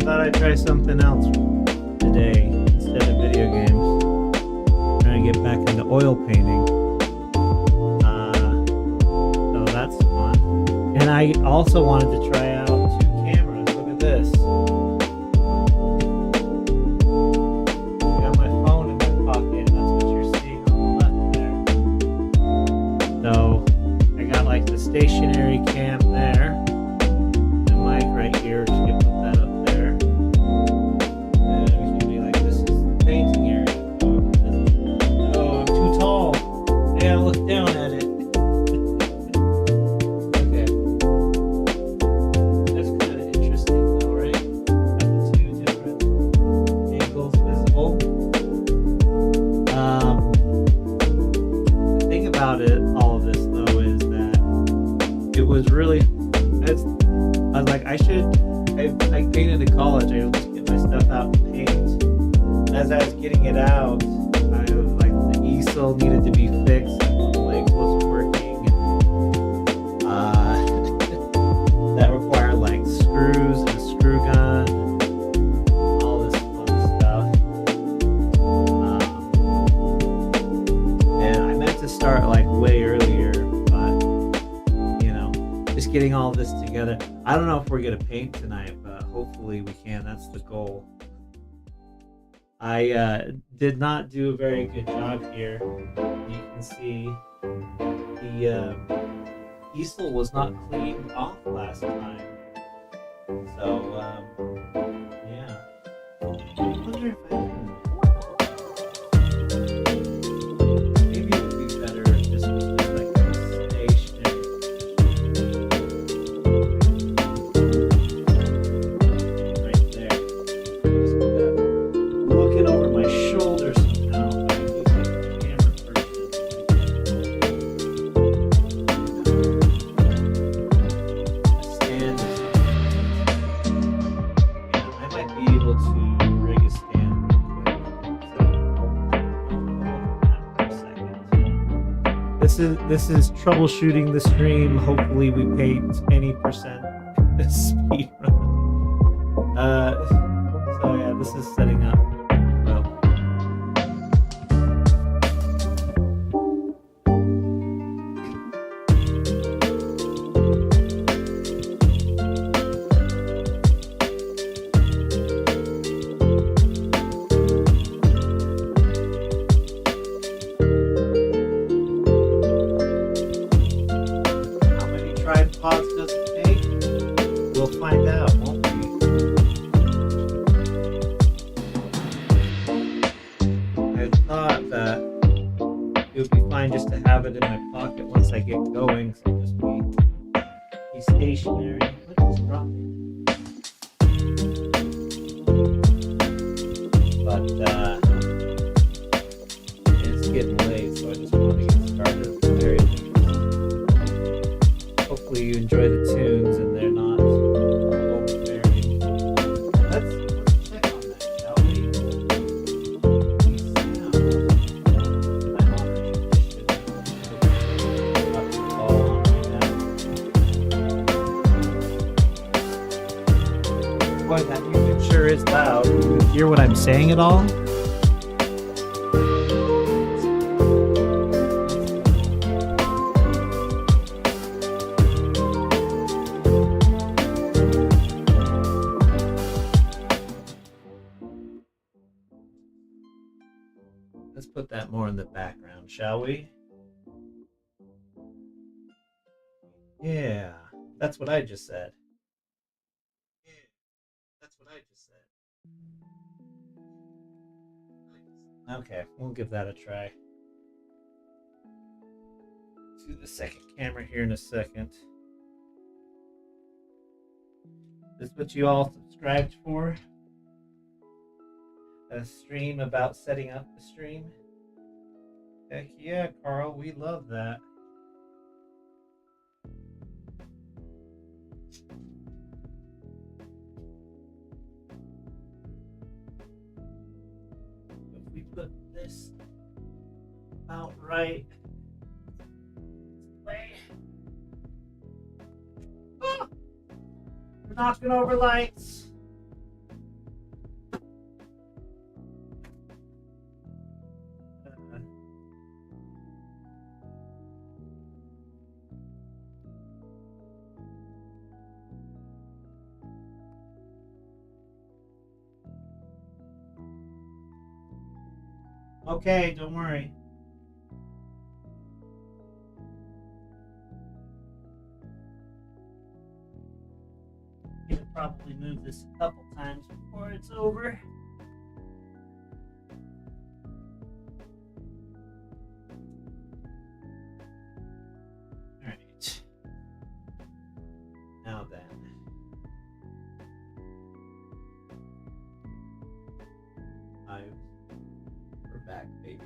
thought I'd try something else today instead of video games. Trying to get back into oil painting. So that's fun. And I also wanted to try out 2 cameras. Look at this. I got my phone in my pocket. That's what you're seeing on the left there. So I got like the stationary cam there. The mic right here. Just get put that up there. And we can be like, this is the painting area. Oh, I'm too tall. I gotta look down at it. Okay. That's kind of interesting though, right? Got the 2 different angles visible. The thing about it, all of this though, is that it was really, I was like, I painted in college. I would just get my stuff out and paint. As I was getting it out, I was like, the easel needed to be fixed. The legs wasn't working. That required like screws and a screw gun, all this fun stuff. And I meant to start like way earlier, but just getting all this together. I don't know if we're gonna paint tonight, but hopefully we can. That's the goal. I did not do a very good job here. You can see the easel was not cleaned off last time. So yeah. I wonder if I can. Maybe it would be better if this was just like a stationary. Right there. Just do that. Looking over my shoulder somehow. I use like the camera person. A stand or something. Yeah, I might be able to rig a stand real quick. So I'll look at that for a second. This is troubleshooting the stream. Hopefully we paint any percent speed run. So yeah, this is setting up. Well, how many tripods does it take? We'll find out, won't we? I thought that it would be fine just to have it in my pocket once I get going, so just be stationary. What is dropping? But it's getting late, so I just want to get started at the very least. Hopefully you enjoy the tunes and they're not overbearing. Let's check on that, shall we? I'm on a tradition. Not to fall on right now. Boy, that music sure is loud. Can you hear what I'm saying at all? Let's put that more in the background, shall we? Yeah, that's what I just said. Yeah, that's what I just said. Okay, we'll give that a try. To the second camera here in a second. This is what you all subscribed for? A stream about setting up the stream? Heck yeah, Carl, we love that. If we put this about right, play. Oh, we're knocking over lights. Okay, don't worry. You could probably move this a couple times before it's over. Alright. Now then. We're back, baby.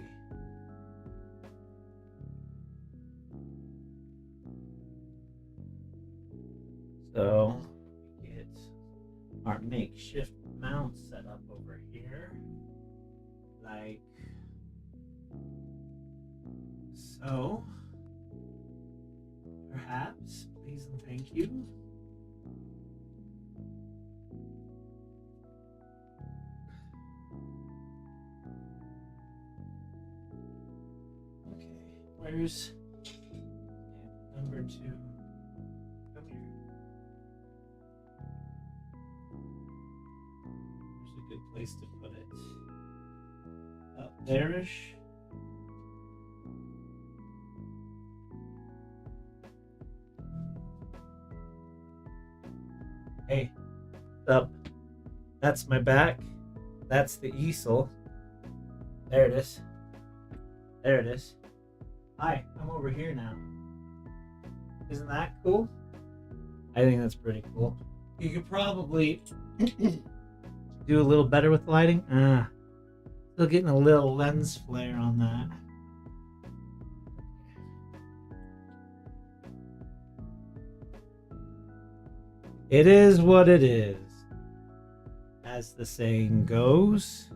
So we get our makeshift mount set up over here, like so. Perhaps, please and thank you. Okay, where's number 2? Come here. There's a good place to put it. Up there-ish. Hey, up. That's my back. That's the easel. There it is. There it is. Hi, I'm over here now. Isn't that cool? I think that's pretty cool. You could probably do a little better with lighting. Still getting a little lens flare on that. It is what it is, as the saying goes.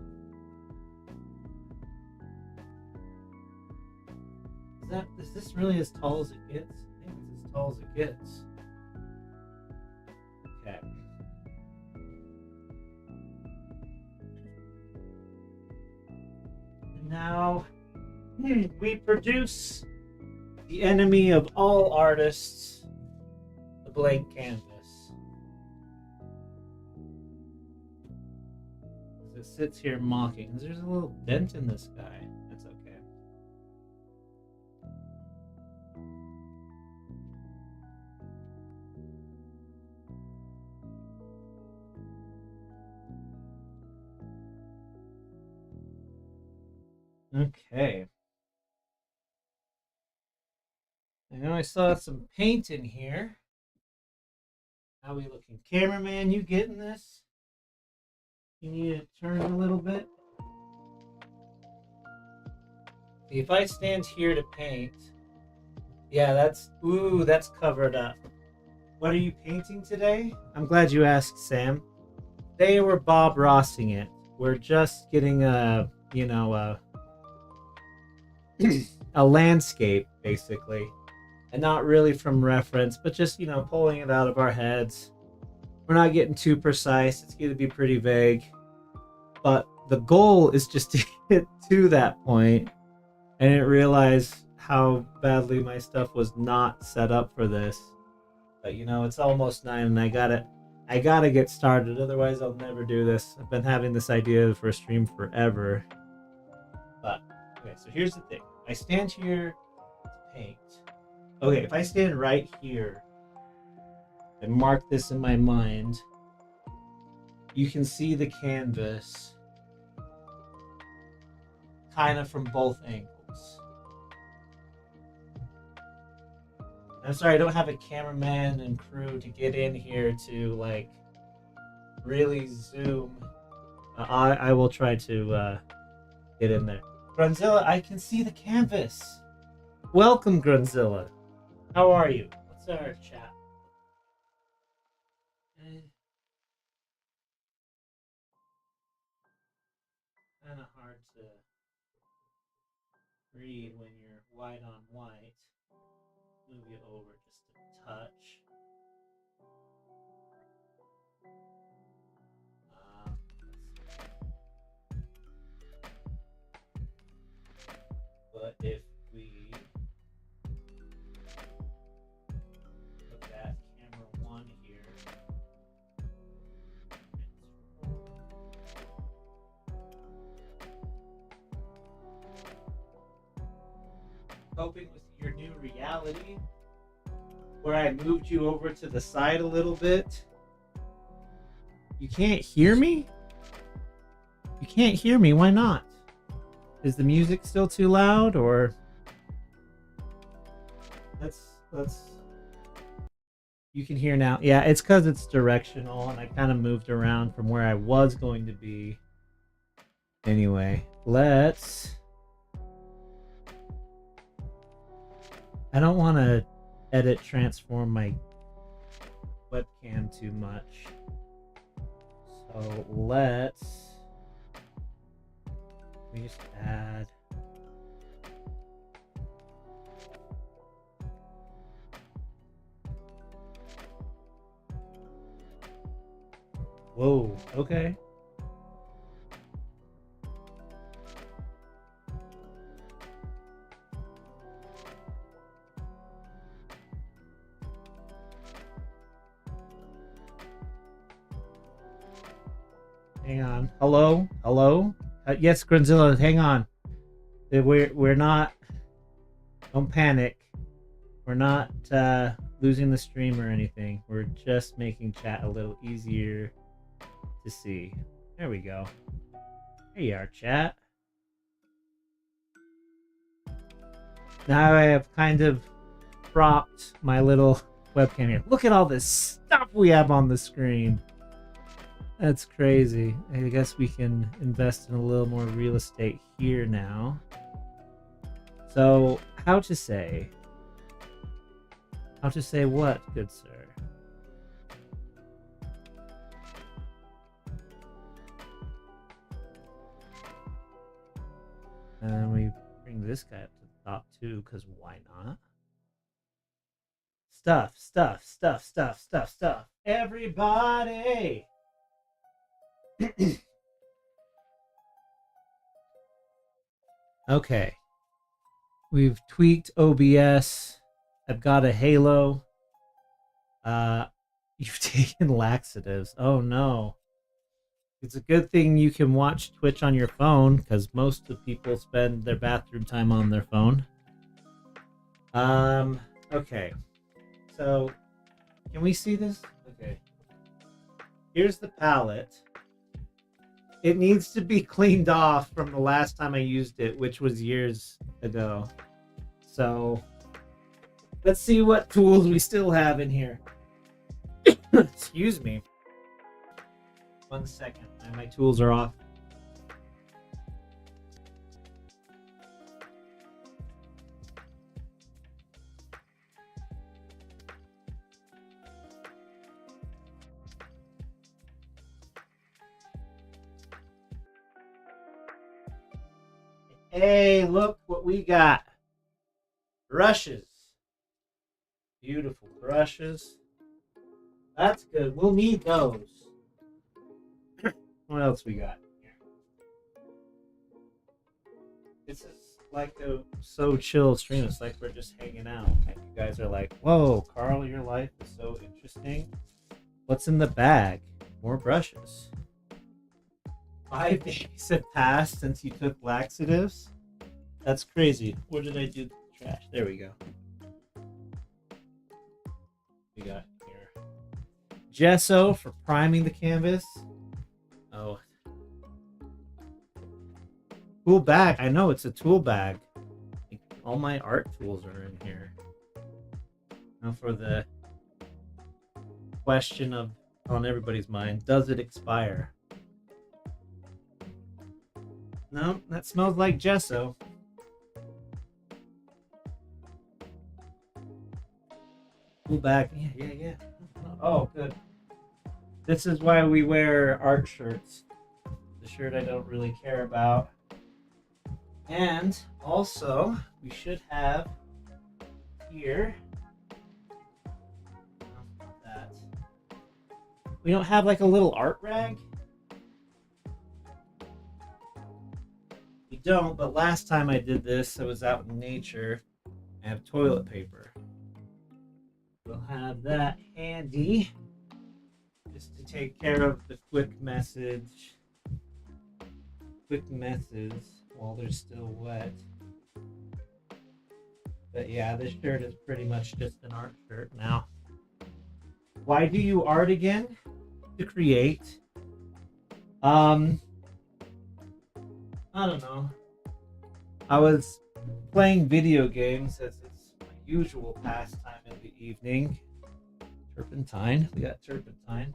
Is this really as tall as it gets? I think it's as tall as it gets. Okay. And now we produce the enemy of all artists, the blank canvas. It sits here mocking. There's a little dent in this guy. That's okay. Okay. I know I saw some paint in here. How we looking? Cameraman, you getting this? You need to turn a little bit. See, if I stand here to paint, yeah, that's covered up. What are you painting today? I'm glad you asked, Sam. Today we're Bob Rossing it. We're just getting a landscape, basically. And not really from reference, but just, pulling it out of our heads. We're not getting too precise. It's going to be pretty vague. But the goal is just to get to that point. I didn't realize how badly my stuff was not set up for this. But, it's almost 9 and I gotta get started. Otherwise, I'll never do this. I've been having this idea for a stream forever. But, okay, so here's the thing. I stand here to paint. Okay, if I stand right here and mark this in my mind, you can see the canvas kind of from both angles. I'm sorry, I don't have a cameraman and crew to get in here to really zoom. I will try to get in there. Grunzilla, I can see the canvas. Welcome, Grunzilla. How are you? What's our chat? Kind of hard to read when you're white on white. Move you over just a touch. But if we look at camera 1 here, coping with your new reality where I moved you over to the side a little bit. You can't hear me? You can't hear me. Why not? Is the music still too loud, or let's you can hear now. Yeah, it's because it's directional and I kind of moved around from where I was going to be. Anyway, I don't want to transform my webcam too much. So we just add whoa, okay. Hang on. Hello? Hello? Yes, Granzilla, hang on. We're not. Don't panic. We're not losing the stream or anything. We're just making chat a little easier to see. There we go. There you are, chat. Now I have kind of propped my little webcam here. Look at all this stuff we have on the screen. That's crazy. I guess we can invest in a little more real estate here now. So, how to say what, good sir? And we bring this guy up to the top too, because why not? Stuff. Everybody! Okay. We've tweaked OBS. I've got a halo. You've taken laxatives. Oh no. It's a good thing you can watch Twitch on your phone, because most of people spend their bathroom time on their phone. Okay. So, can we see this? Okay. Here's the palette. It needs to be cleaned off from the last time I used it, which was years ago. So, let's see what tools we still have in here. Excuse me. 1 second. My tools are off. Hey, look what we got. Brushes. Beautiful brushes. That's good. We'll need those. What else we got here? This is like a so chill stream. It's like we're just hanging out. And you guys are like, whoa, Carl, your life is so interesting. What's in the bag? More brushes. 5 days have passed since you took laxatives. That's crazy. What did I do to the trash? There we go. We got here gesso for priming the canvas. Oh. Tool bag. I know it's a tool bag. All my art tools are in here. Now for the question of on everybody's mind, does it expire? No, that smells like gesso. Tool bag. Yeah. Oh, good. This is why we wear art shirts. The shirt I don't really care about. And also, we should have here. That. We don't have like a little art rag. We don't, but last time I did this, I was out in nature. I have toilet paper. We'll have that handy just to take care of the quick messes while they're still wet. But yeah, this shirt is pretty much just an art shirt now. Why do you art again? To create. I don't know. I was playing video games as it's my usual pastime in the evening. Turpentine. We got turpentine.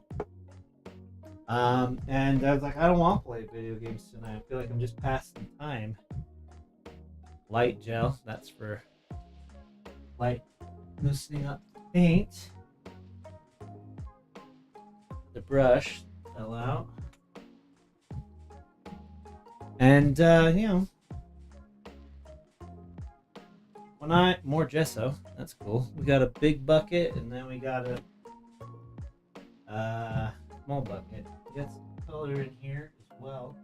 And I was like, I don't want to play video games tonight. I feel like I'm just passing time. Light gel. That's for light loosening up the paint. The brush fell out. And, more gesso. That's cool. We got a big bucket, and then we got a small bucket. We got some color in here as well.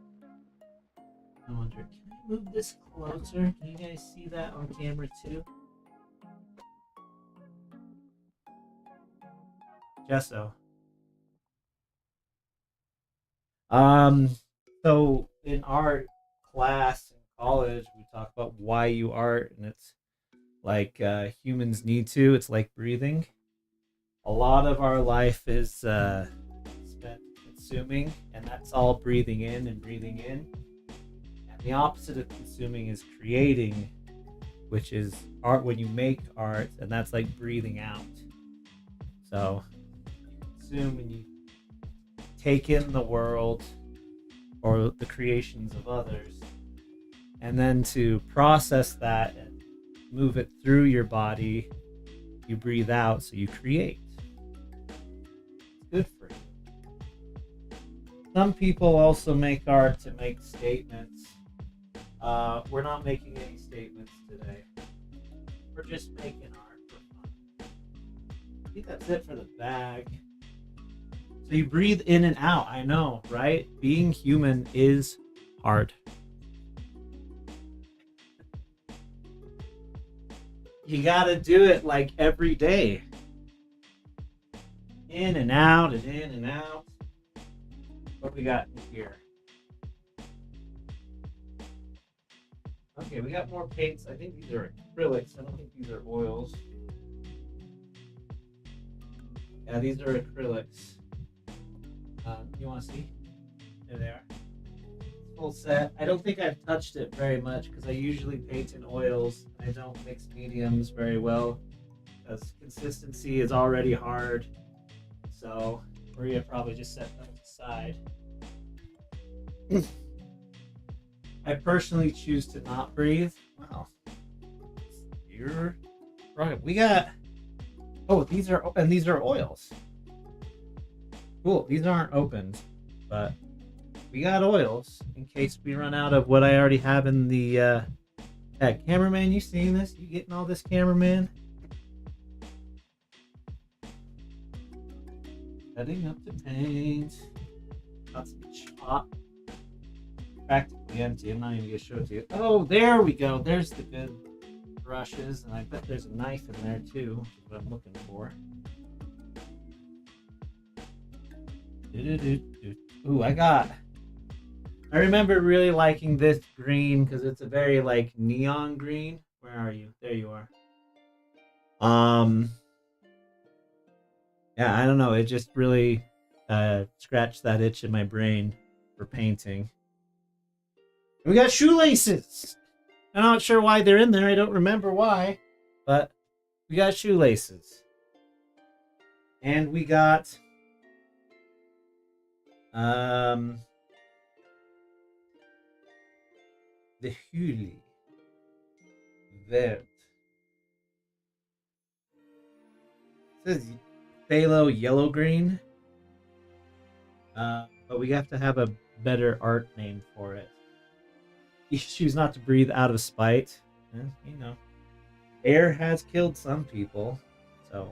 I wonder, can I move this closer? Can you guys see that on camera too? Gesso. So in art class in college, we talk about why you art, and it's like humans need to. It's like breathing. A lot of our life is spent consuming, and that's all breathing in and breathing in. And the opposite of consuming is creating, which is art when you make art, and that's like breathing out. So you consume and you take in the world or the creations of others, and then to process that and move it through your body, you breathe out, so you create. It's good for you. Some people also make art to make statements. We're not making any statements today. We're just making art for fun. I think that's it for the bag. So you breathe in and out. I know, right? Being human is hard. You gotta do it like every day. In and out and in and out. What we got in here? Okay, we got more paints. I think these are acrylics. I don't think these are oils. Yeah, these are acrylics. You want to see? There they are. Full set. I don't think I've touched it very much because I usually paint in oils. I don't mix mediums very well because consistency is already hard. So we're gonna probably just set those aside. I personally choose to not breathe. Wow. You're right. We got. Oh, these are oils. Cool. These aren't opened, but we got oils in case we run out of what I already have in the. Hey, cameraman, you seeing this? You getting all this, cameraman? Setting up the paint. Got some chalk. Practically empty. I'm not even gonna show it to you. Oh, there we go. There's the good brushes, and I bet there's a knife in there too, which is what I'm looking for. Ooh, I remember really liking this green because it's a very like neon green. Where are you? There you are. Yeah, I don't know. It just really scratched that itch in my brain for painting. We got shoelaces. I'm not sure why they're in there. I don't remember why, but we got shoelaces. And we got the Huli Vert. It says phthalo yellow green. But we have to have a better art name for it. You choose not to breathe out of spite. You know, air has killed some people, so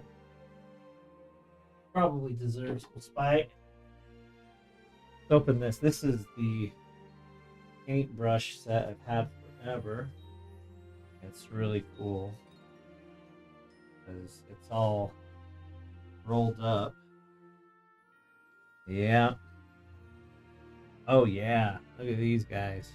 probably deserves some spite. Let's open this. This is the paintbrush set I've had forever. It's really cool because it's all rolled up. Yeah. Oh yeah. Look at these guys.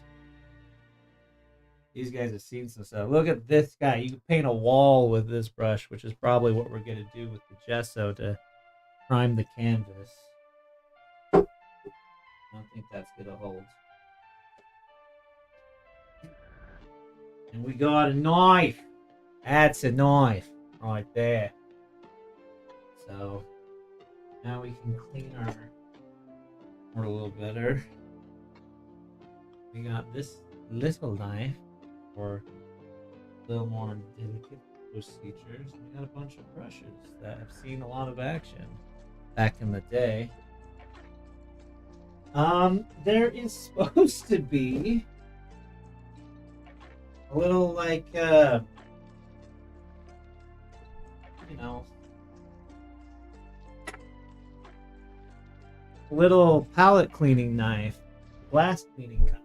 These guys have seen some stuff. Look at this guy. You can paint a wall with this brush, which is probably what we're going to do with the gesso to prime the canvas. I don't think that's going to hold. And we got a knife. That's a knife right there. So now we can clean our board a little better. We got this little knife for a little more delicate procedures. We got a bunch of brushes that have seen a lot of action back in the day. There is supposed to be a little like you know, little palette cleaning knife, glass cleaning kind.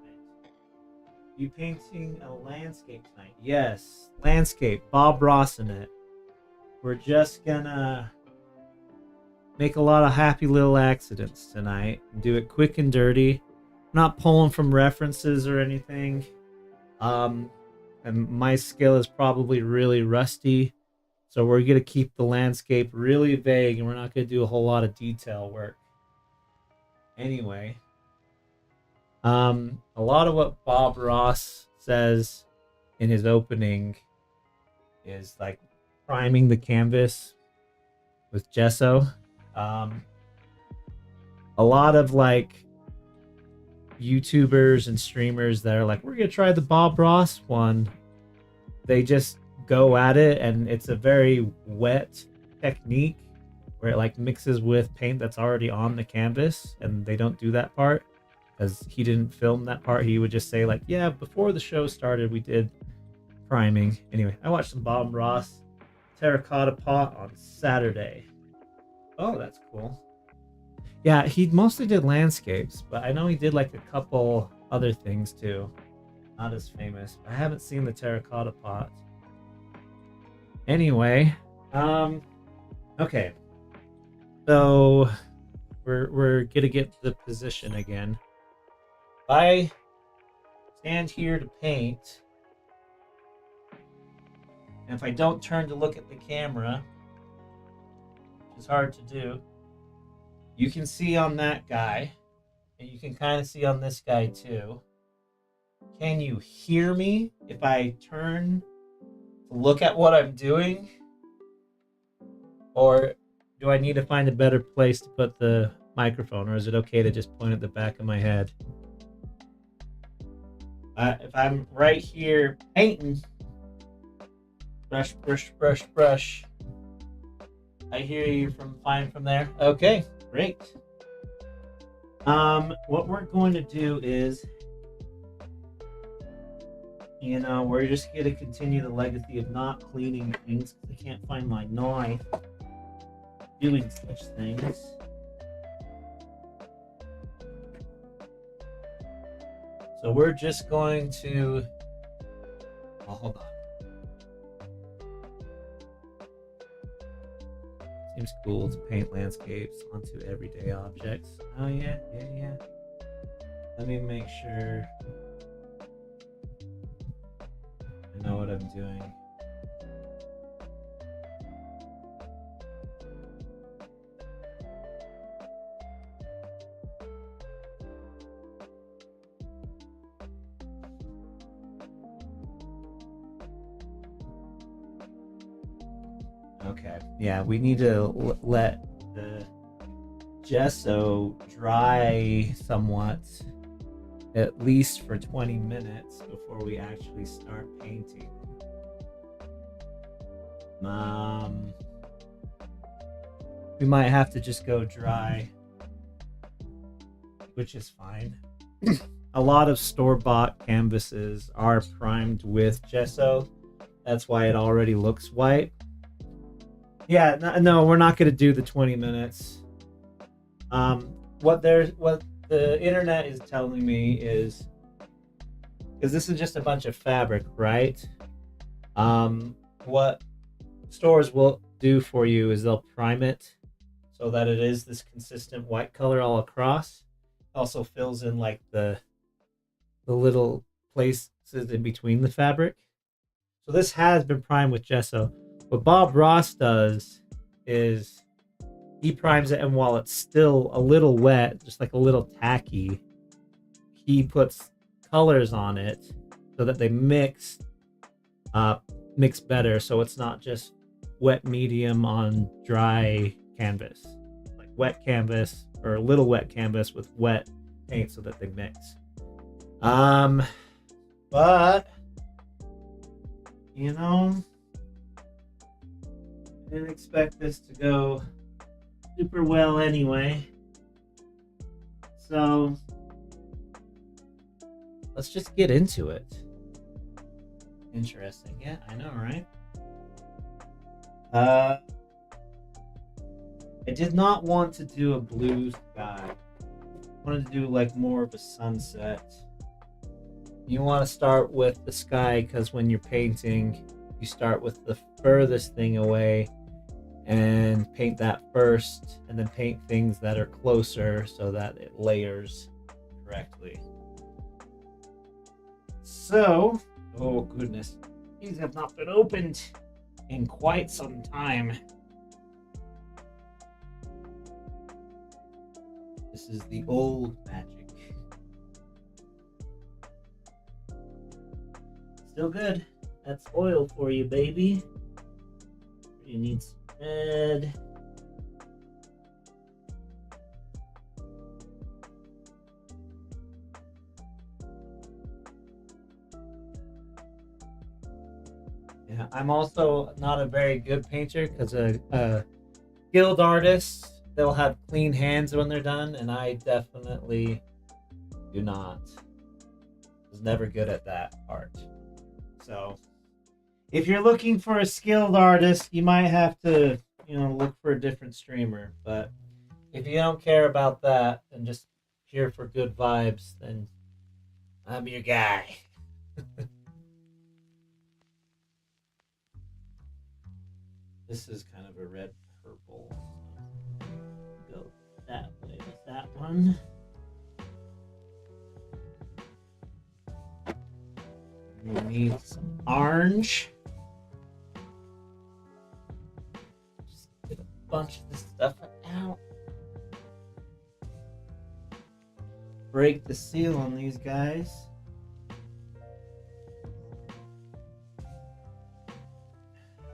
You painting a landscape tonight? Yes, landscape. Bob Ross in it. We're just gonna make a lot of happy little accidents tonight. Do it quick and dirty. Not pulling from references or anything. And my skill is probably really rusty. So we're going to keep the landscape really vague and we're not going to do a whole lot of detail work. Anyway, a lot of what Bob Ross says in his opening is like priming the canvas with gesso. A lot of like YouTubers and streamers that are like, we're going to try the Bob Ross one. They just go at it and it's a very wet technique where it like mixes with paint that's already on the canvas, and they don't do that part because he didn't film that part. He would just say like, yeah, before the show started we did priming. Anyway, I watched some Bob Ross terracotta pot on Saturday. Oh, that's cool. Yeah, he mostly did landscapes, but I know he did like a couple other things too. Not as famous. I haven't seen the terracotta pot. Anyway, okay. So we're gonna get the position again. If I stand here to paint, and if I don't turn to look at the camera, which is hard to do, you can see on that guy, and you can kind of see on this guy too. Can you hear me if I turn to look at what I'm doing? Or do I need to find a better place to put the microphone, or is it okay to just point at the back of my head? If I'm right here painting, brush, brush, brush, brush, I hear you fine from there. Okay, great. What we're going to do is, we're just going to continue the legacy of not cleaning things because I can't find my knife doing such things. So we're just going to, hold on. Seems cool to paint landscapes onto everyday objects. Oh yeah. Let me make sure I know what I'm doing. Okay, yeah, we need to let the gesso dry somewhat, at least for 20 minutes before we actually start painting. We might have to just go dry, which is fine. A lot of store-bought canvases are primed with gesso. That's why it already looks white. Yeah, no, we're not going to do the 20 minutes. What the internet is telling me is, because this is just a bunch of fabric, right? What stores will do for you is they'll prime it so that it is this consistent white color all across. Also fills in like the little places mixes in between the fabric. So this has been primed with gesso. What Bob Ross does is he primes it, and while it's still a little wet, just like a little tacky, he puts colors on it so that they mix better, so it's not just wet medium on dry canvas, like wet canvas or a little wet canvas with wet paint so that they mix. But you know, I didn't expect this to go super well anyway. So let's just get into it. Interesting. Yeah, I know, right? I did not want to do a blue sky. I wanted to do like more of a sunset. You want to start with the sky because when you're painting, you start with the furthest thing away and paint that first, and then paint things that are closer so that it layers correctly. So, oh goodness, these have not been opened in quite some time. This is the old magic. Still good. That's oil for you, baby. You need some red. Yeah, I'm also not a very good painter because a guild artist, they'll have clean hands when they're done, and I definitely do not. I was never good at that part. So if you're looking for a skilled artist, you might have to, look for a different streamer. But if you don't care about that and just here for good vibes, then I'm your guy. This is kind of a red purple. Go that way with that one. We need some orange. Just get a bunch of this stuff out. Break the seal on these guys.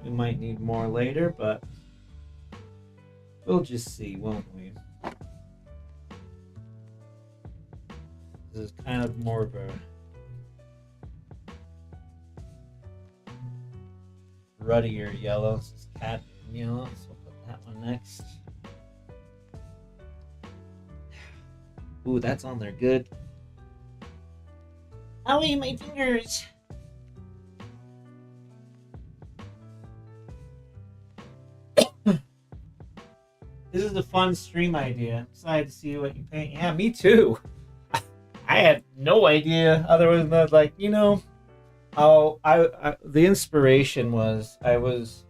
We might need more later, but we'll just see, won't we? This is kind of more of a ruddier yellow. This is cadmium yellow, so we'll put that one next. Ooh, that's on there good. Owie, my fingers! This is a fun stream idea. I'm excited to see what you paint. Yeah, me too. I had no idea other than that, like, how the inspiration was, I was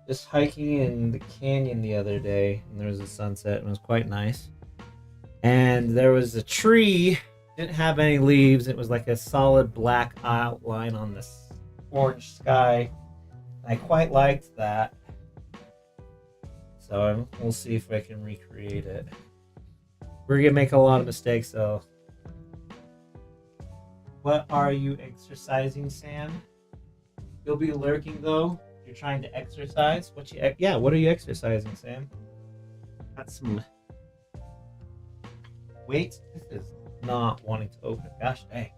just hiking in the canyon the other day, and there was a sunset, and it was quite nice. And there was a tree, didn't have any leaves. It was like a solid black outline on this orange sky. I quite liked that. So we'll see if I can recreate it. We're gonna make a lot of mistakes though. What are you exercising, Sam? You'll be lurking though. You're trying to exercise. What are you exercising, Sam? Got some weight. This is not wanting to open. Gosh dang.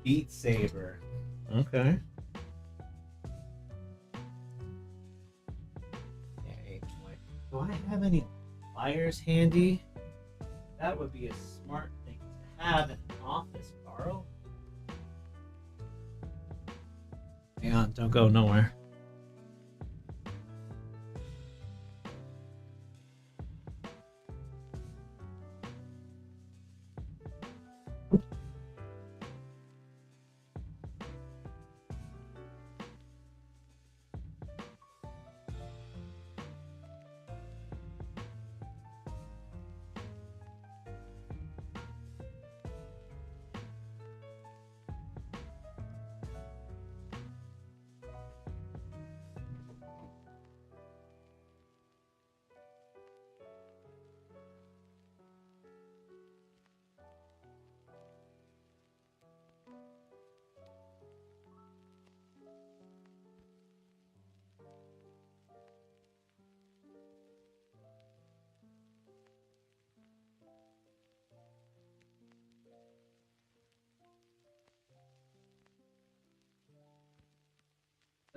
Beat Saber. Okay. Do I have any pliers handy? That would be a smart thing to have in an office, Carl. Hang on, don't go nowhere.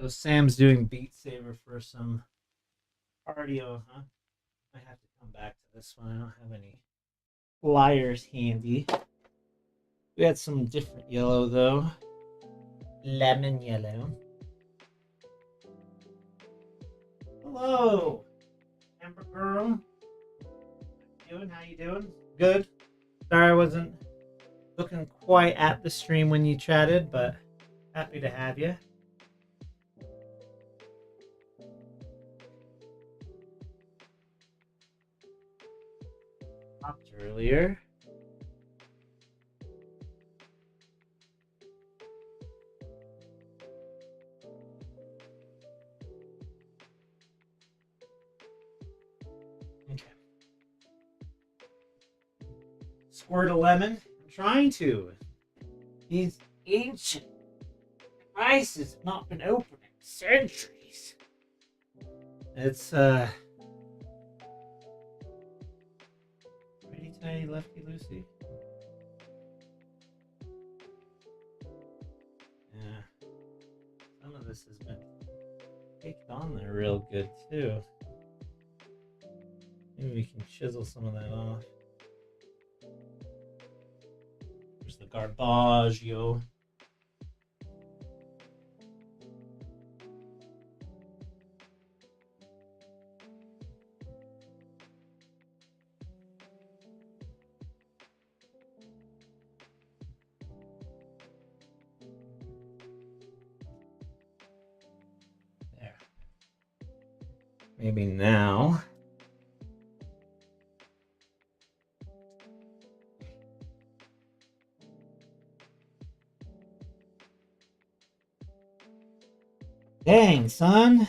So Sam's doing Beat Saber for some cardio, huh? I have to come back to this one. I don't have any pliers handy. We had some different yellow though. Lemon yellow. Hello, Amber Girl. How you doing? Good. Sorry I wasn't looking quite at the stream when you chatted, but happy to have you. Popped earlier. Okay. Squirt a lemon. I'm trying to. These ancient devices have not been opened in centuries. It's righty tighty, lefty loosey. Yeah. Some of this has been baked on there real good too. Maybe we can chisel some of that off. There's the garbaggio. There. Maybe now. Dang, son.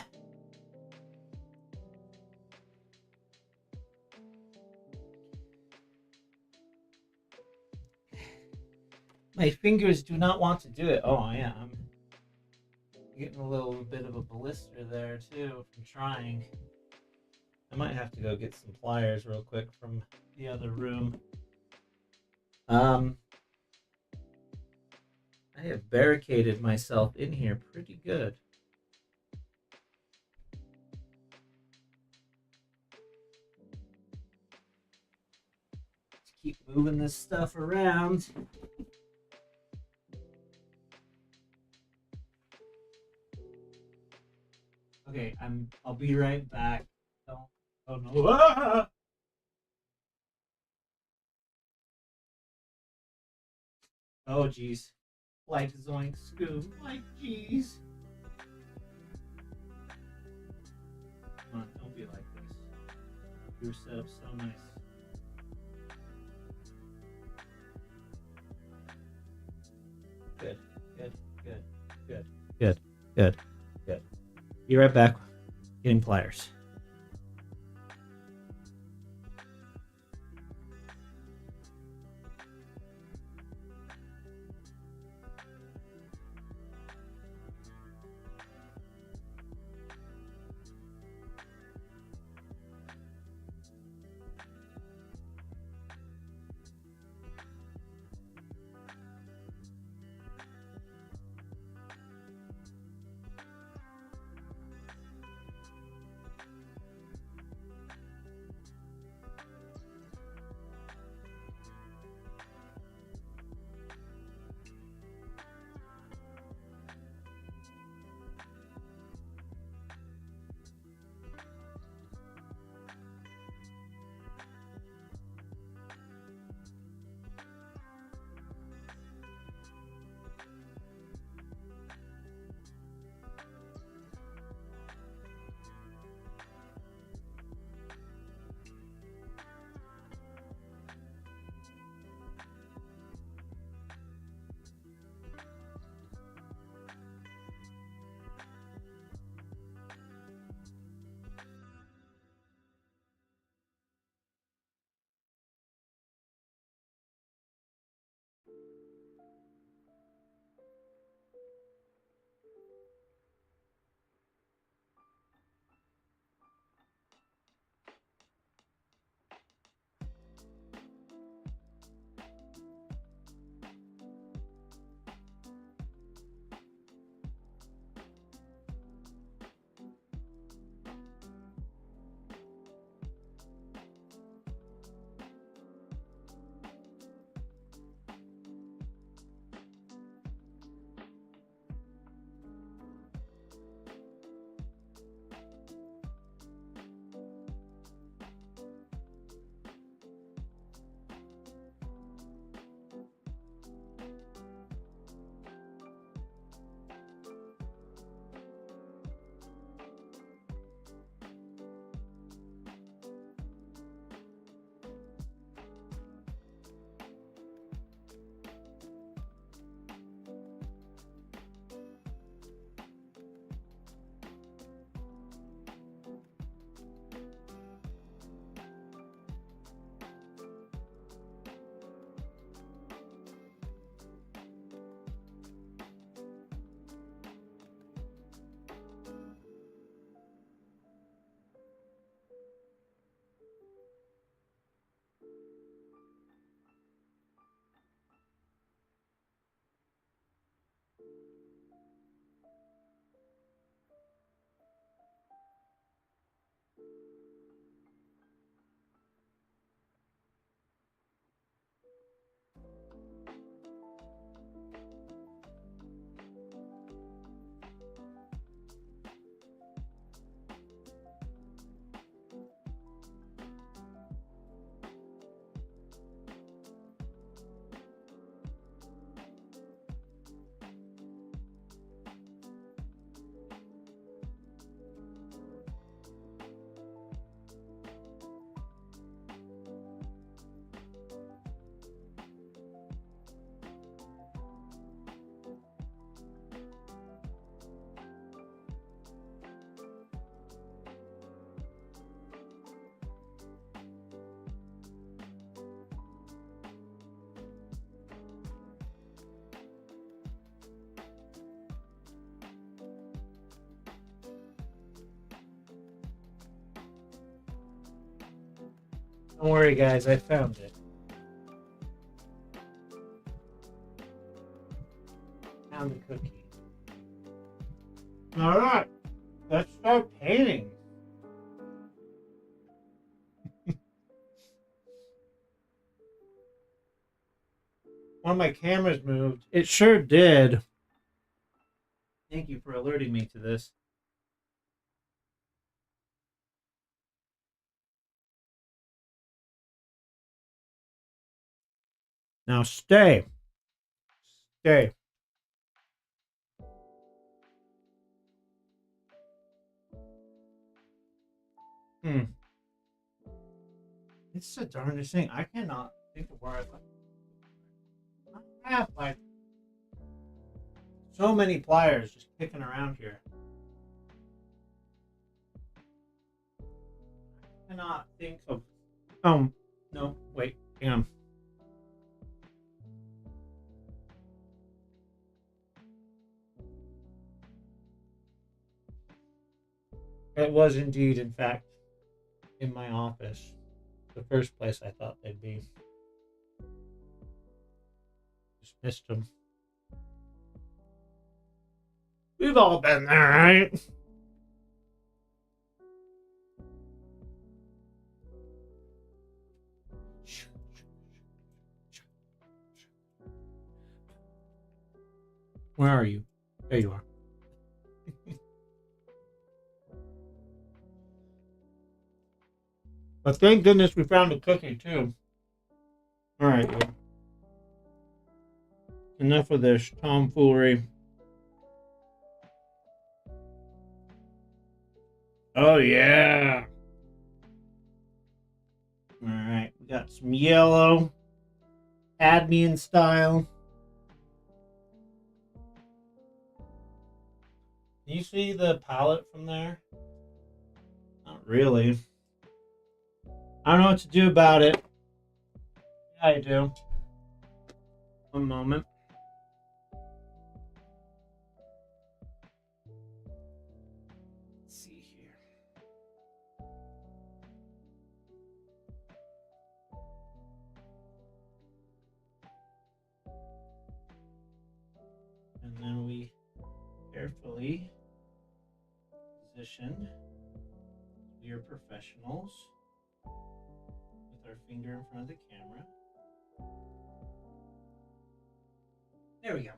My fingers do not want to do it. Oh, yeah, I'm getting a little bit of a blister there, too, from trying. I might have to go get some pliers real quick from the other room. I have barricaded myself in here pretty good. Let's keep moving this stuff around. Okay, I'll be right back. Oh no. Ah! Oh geez. Like zoink scoop. Like geez. Come on, don't be like this. You were set up so nice. Good, good, good, good, good, good, good. Be right back. Getting pliers. Don't worry, guys. I found it. Found the cookie. All right. Let's start painting. One of my cameras moved. It sure did. Thank you for alerting me to this. Now stay. Stay. It's the darndest thing. I cannot think of where I have like so many pliers just kicking around here. I cannot think of. No, wait, hang on. It was indeed, in fact, in my office. The first place I thought they'd be. Just missed them. We've all been there, right? Where are you? There you are. But thank goodness we found a cookie, too. Alright. Enough of this tomfoolery. Oh, yeah. Alright. We got some yellow. Cadmium style. Can you see the palette from there? Not really. I don't know what to do about it. Yeah, I do. One moment. Let's see here. And then we carefully position. We are professionals. With our finger in front of the camera. There we go.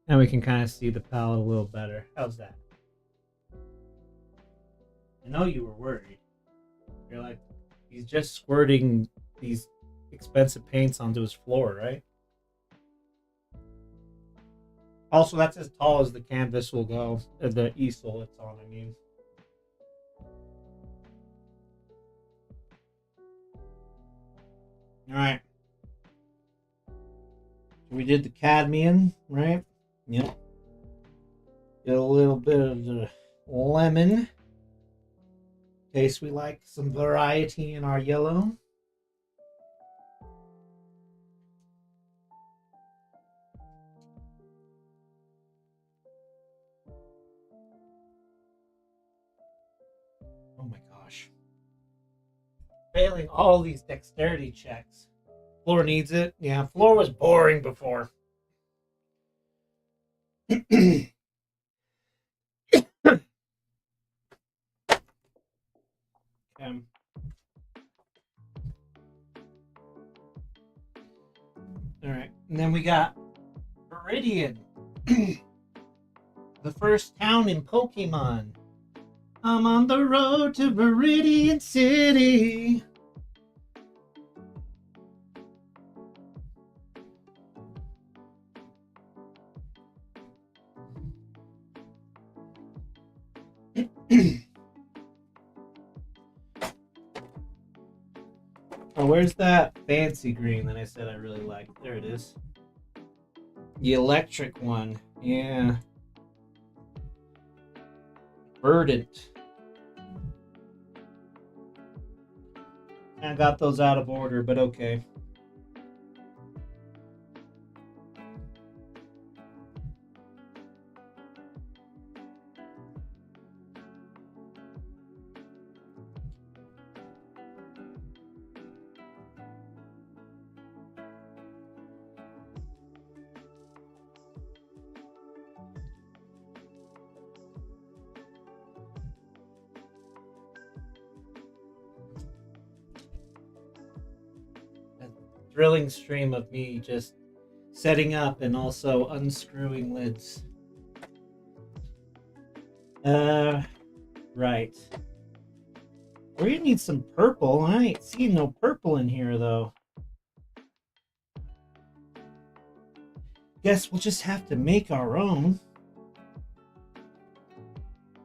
Now we can kind of see the palette a little better. How's that? I know you were worried. You're like, he's just squirting these expensive paints onto his floor, right? Also, that's as tall as the canvas will go. The easel it's on, I mean. All right. We did the cadmium, right? Yep. Get a little bit of the lemon. In case we like some variety in our yellow. Oh my gosh. Failing all these dexterity checks. Floor needs it. Yeah, floor was boring before. All right, and then we got Viridian, the first town in Pokemon. I'm on the road to Viridian City. Oh, where's that fancy green that I said I really liked? There it is. The electric one. Yeah. Verdant. I got those out of order, but okay. thrilling stream of me just setting up and also unscrewing lids. Right. We're gonna need some purple. I ain't seen no purple in here though. Guess we'll just have to make our own.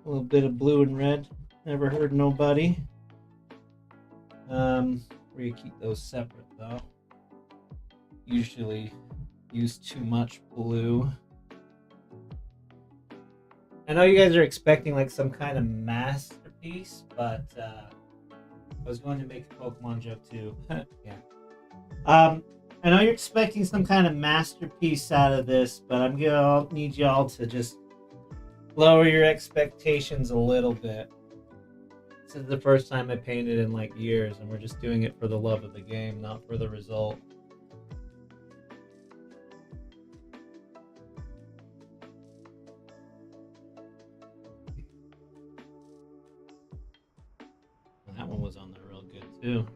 A little bit of blue and red. Never heard nobody. We're gonna keep those separate though. Usually use too much blue. I know you guys are expecting like some kind of masterpiece, but I was going to make a Pokemon joke too. Yeah. I know you're expecting some kind of masterpiece out of this, but I'm gonna need y'all to just lower your expectations a little bit. This is the first time I painted in like years, and we're just doing it for the love of the game, not for the result. And that one was on there real good too.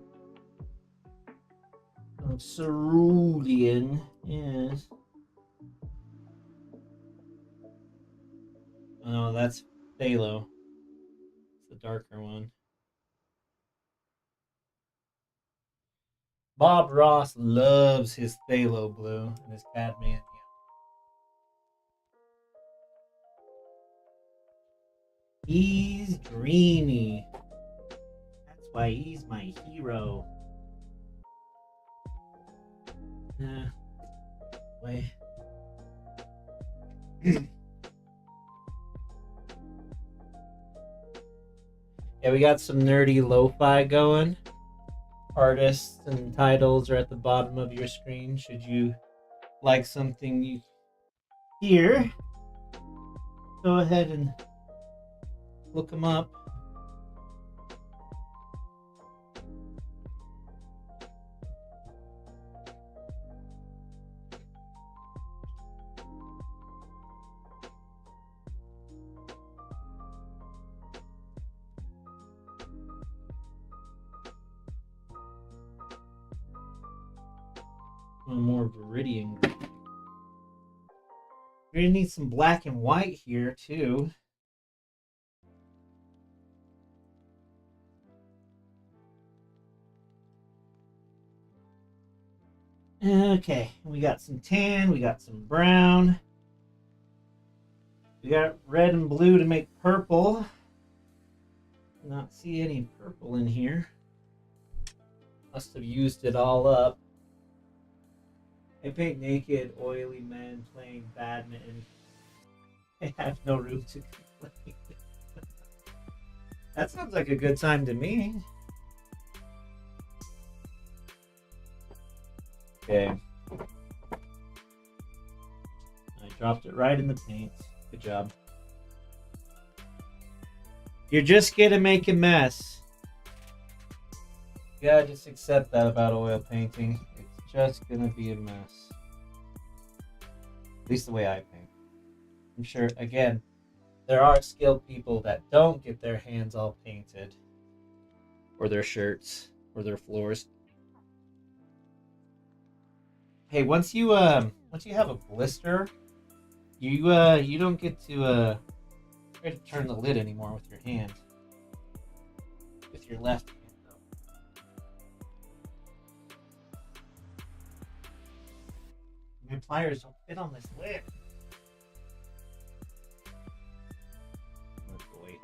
Cerulean, yes. Oh, that's Phthalo. It's the darker one. Bob Ross loves his Phthalo blue and his Cadmium. He's dreamy. That's why he's my hero. Wait. Yeah, we got some nerdy lo-fi going. Artists and titles are at the bottom of your screen. Should you like something you hear, go ahead and look them up. One more Viridian. You're gonna need some black and white here too. Okay, we got some tan, we got some brown. We got red and blue to make purple. Not see any purple in here. Must have used it all up. I paint naked, oily men playing badminton. I have no room to complain. That sounds like a good time to me. Okay. I dropped it right in the paint. Good job. You're just gonna make a mess. You gotta just accept that about oil painting. It's just gonna be a mess. At least the way I paint. I'm sure, again, there are skilled people that don't get their hands all painted. Or their shirts. Or their floors. Hey, once you have a blister, you don't get to try to turn the lid anymore with your hand. With your left hand though. My pliers don't fit on this lid. Oh boy.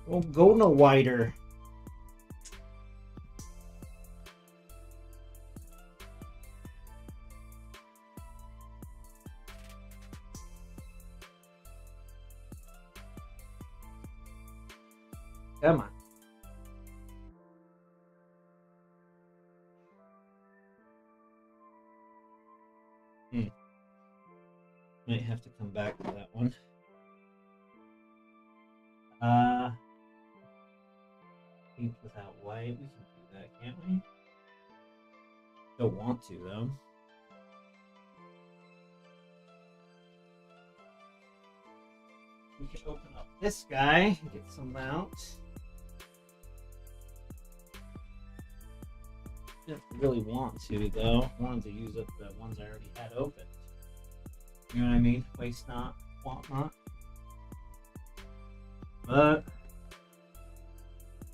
Well, go no wider. Come on. Might have to come back to that one. Pink without white. We can do that, can't we? Don't want to though. We can open up this guy and get some out. Didn't really want to though. I wanted to use up the ones I already had opened. You know what I mean? Waste not, want not. But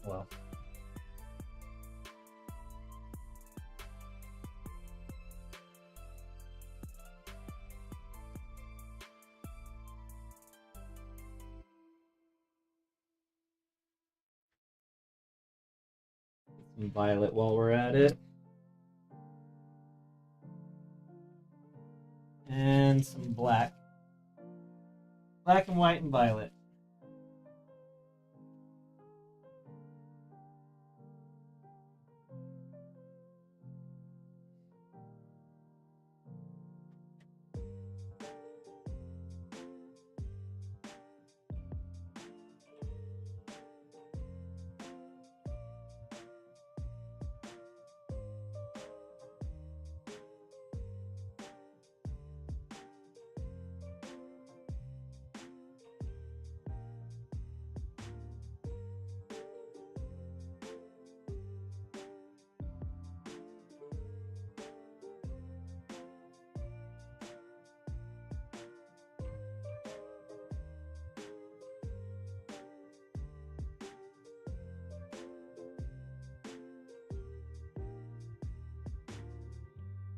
well. Some violet while we're at it. And some black. Black and white and violet.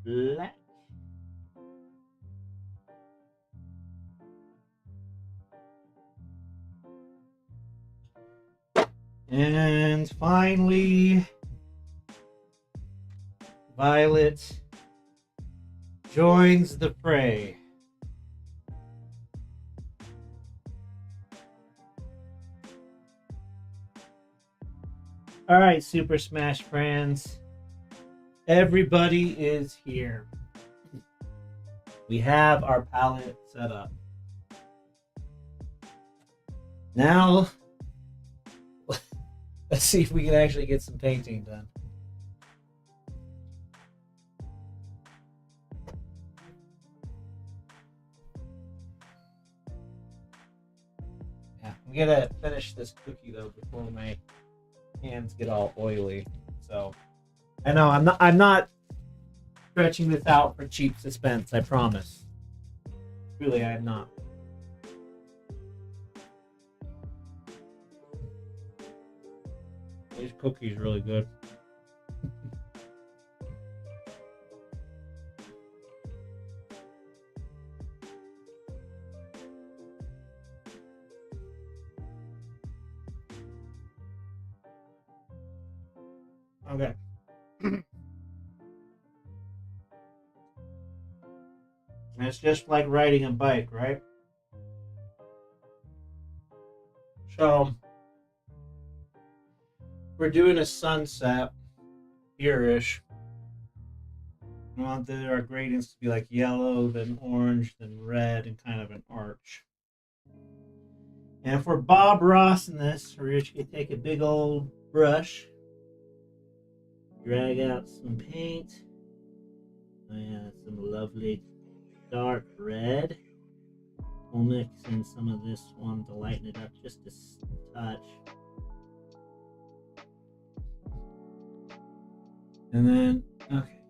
Black. And finally, violet joins the fray. All right, Super Smash friends. Everybody is here. We have our palette set up. Now, let's see if we can actually get some painting done. Yeah, I'm gonna finish this cookie though before my hands get all oily. So I know I'm not stretching this out for cheap suspense, I promise. Really, I am not. This cookie is really good. Okay. And it's just like riding a bike, right? So we're doing a sunset here-ish. We want our gradients to be like yellow, then orange, then red, and kind of an arch. And if we're Bob Ross in this, we're just gonna take a big old brush, drag out some paint. And some lovely dark red. We'll mix in some of this one to lighten it up just a touch. And then, okay.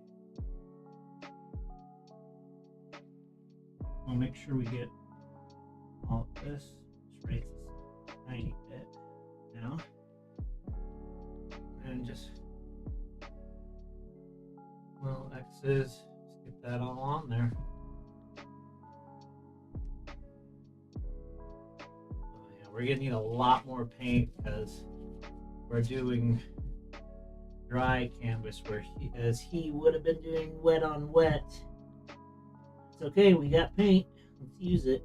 We'll make sure we get all of this. Just raise this a tiny bit now. And just little X's. Just get that all on there. Oh, yeah, we're gonna need a lot more paint because we're doing dry canvas where he would have been doing wet on wet. It's okay, we got paint. Let's use it.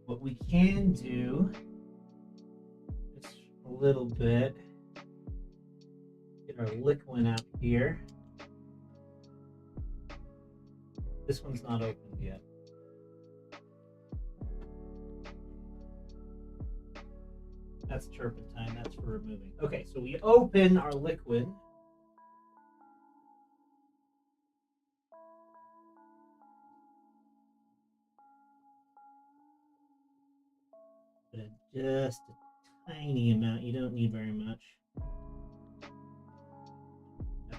What we can do is a little bit, get our liquid out here. This one's not opened yet. That's turpentine, that's for removing. Okay, so we open our liquid. But just a tiny amount. You don't need very much.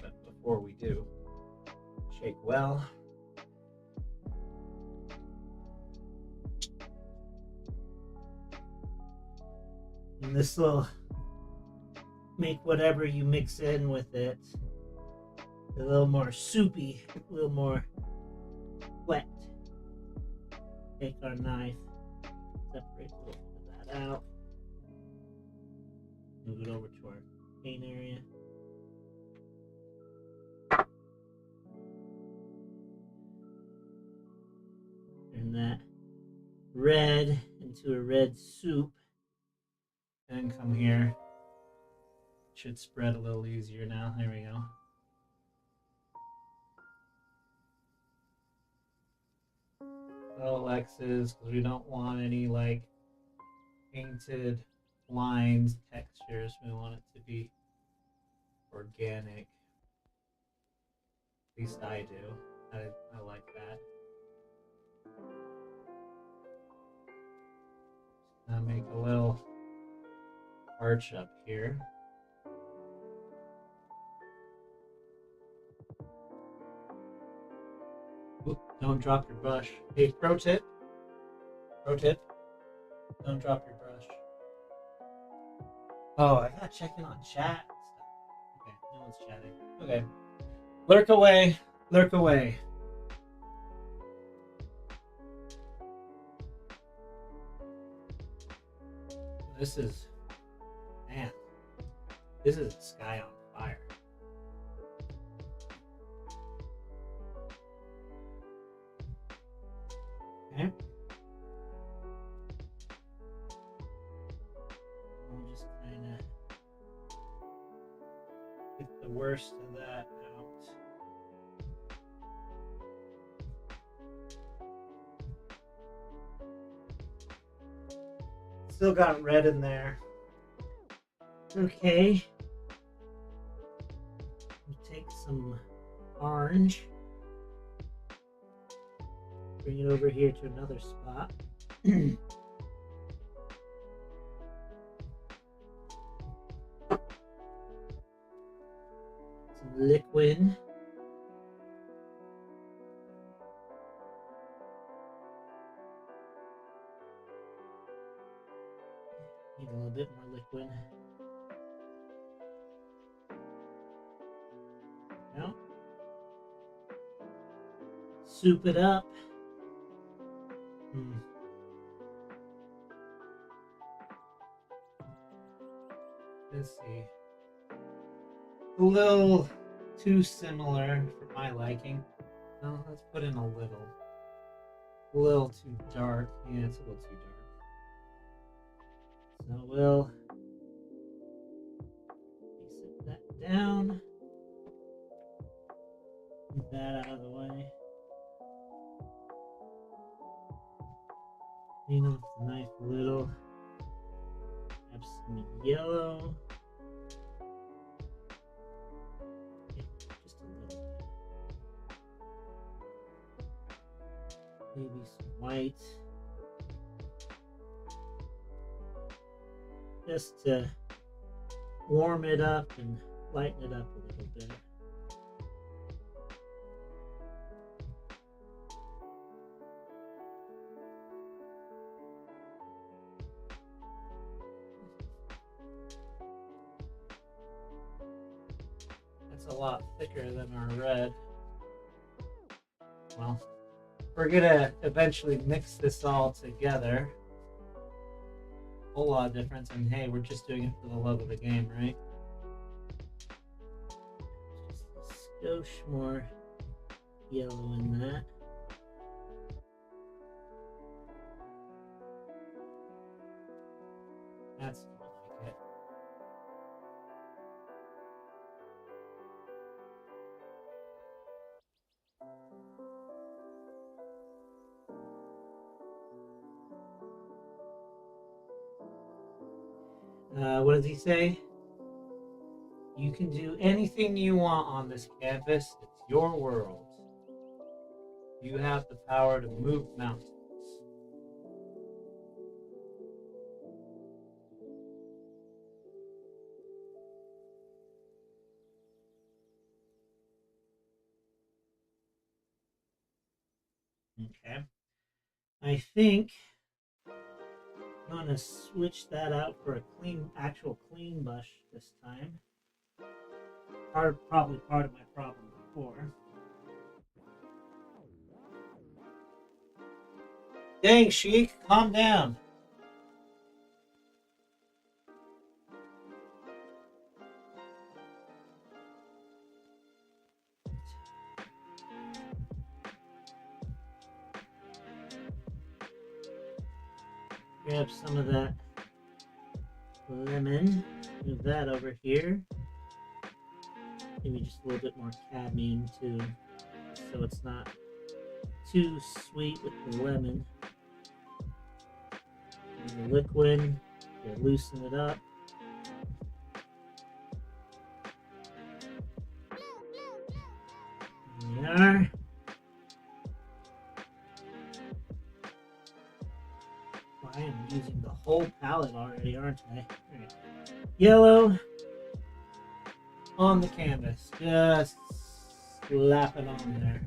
But before we do, shake well. And this will make whatever you mix in with it a little more soupy, a little more wet. Take our knife, separate a little bit of that out, move it over to our paint area. Turn that red into a red soup. And come here. Should spread a little easier now. There we go. Little X's because we don't want any like painted lines, textures. We want it to be organic. At least I do. I like that. Now make a little arch up here. Oop, don't drop your brush. Hey, pro tip, don't drop your brush. Oh, I gotta check in on chat and stuff. Okay, no one's chatting. Okay, lurk away, lurk away. This is, man, this is a sky on fire. Okay. We'll just kind of get the worst of that out. Still got red in there. Okay. We'll take some orange. Bring it over here to another spot. Some liquid. Need a little bit more liquid. Now, soup it up. Let's see. A little too similar for my liking. No, let's put in a little. A little too dark. Yeah, it's a little too dark. So we'll set that down. Get that out of the way. Clean off the knife a little. Have some yellow. Yeah, just a little bit. Maybe some white. Just to warm it up and lighten it up a little bit. A lot thicker than our red. Well, we're gonna eventually mix this all together. A whole lot of difference, and hey, we're just doing it for the love of the game, right? Just a skosh more yellow in that. That's more like it. What does he say? You can do anything you want on this canvas. It's your world. You have the power to move mountains. Okay. I think I'm gonna switch that out for a actual clean brush this time. Probably part of my problem before. Dang, Sheik, calm down. Grab some of that lemon, move that over here. Maybe just a little bit more cadmium too, so it's not too sweet with the lemon. And the liquid to loosen it up. There we are. I am using the whole palette already, aren't I? Right. Yellow on the canvas. Just slap it on there.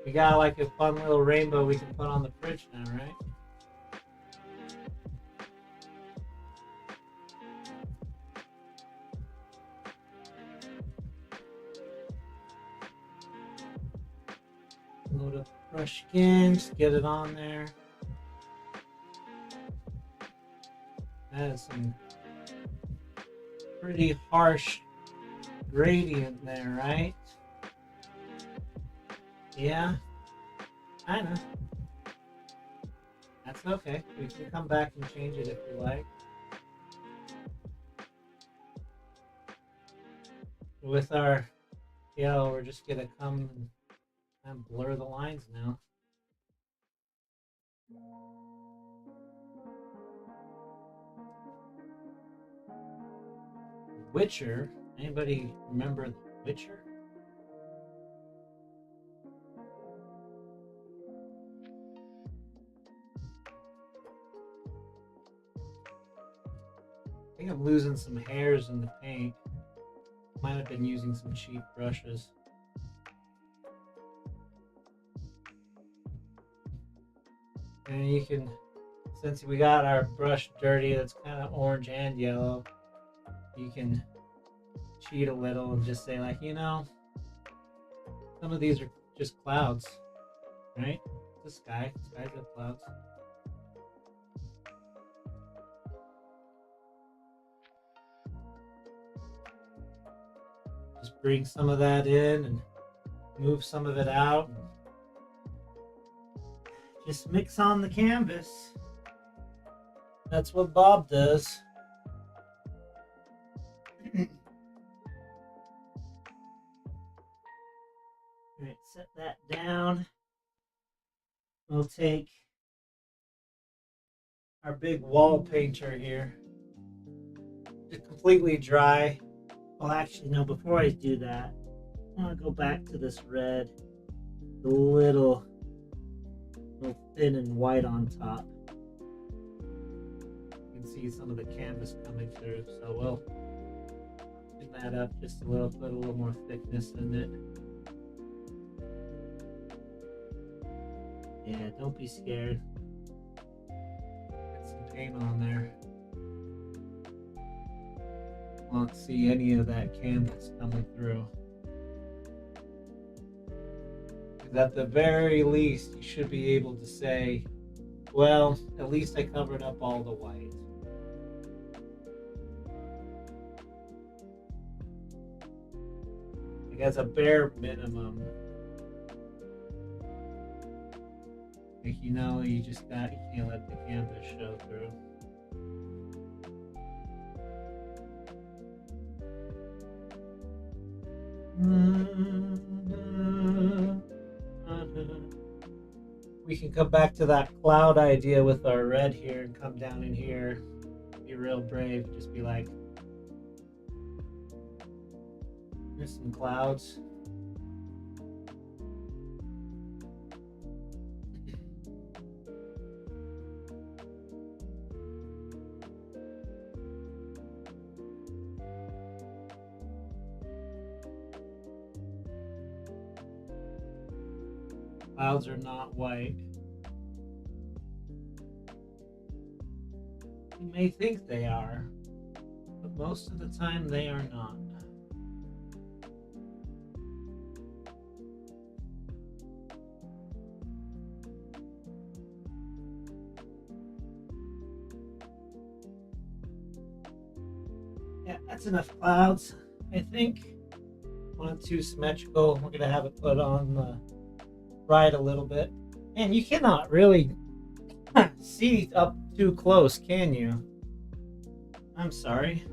We got like a fun little rainbow we can put on the fridge now, right? Load up the brush again, just get it on there. That is some pretty harsh gradient there, right? Yeah, I know. That's okay. We can come back and change it if you like. With our yellow, we're just gonna come and blur the lines now. Witcher? Anybody remember The Witcher? I think I'm losing some hairs in the paint. Might have been using some cheap brushes. And you can, since we got our brush dirty, that's kind of orange and yellow, you can cheat a little and just say like, you know, some of these are just clouds, right? The sky, skies have clouds. Just bring some of that in and move some of it out. Just mix on the canvas. That's what Bob does. Alright, set that down. We'll take our big wall painter here. It's completely dry. Well, actually, no, before I do that, I want to go back to this red. The little thin and white on top. You can see some of the canvas coming through, so we'll thin that up just a little, put a little more thickness in it. Yeah, don't be scared. Get some paint on there. Won't see any of that canvas coming through. Because at the very least, you should be able to say, well, at least I covered up all the white. Like as a bare minimum. Like, you know, you can't let the canvas show through. We can come back to that cloud idea with our red here and come down in here. Be real brave. Just be like, here's some clouds. Clouds are not white. You may think they are, but most of the time they are not. Yeah, that's enough clouds. I think on too symmetrical. We're gonna have it put on the right a little bit. And you cannot really see up too close, can you? I'm sorry.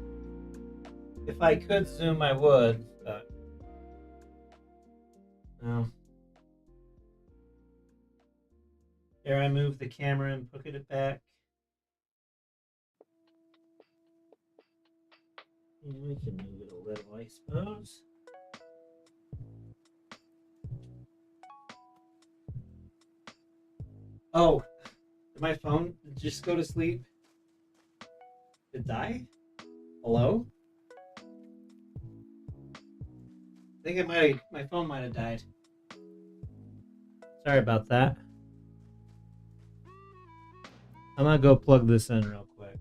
If I could zoom, I would, but no. Here, I move the camera and put it back. We can move it a little, I suppose. Oh, did my phone just go to sleep? Did it die? Hello? I think my phone might have died. Sorry about that. I'm gonna go plug this in real quick.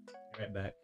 Be right back.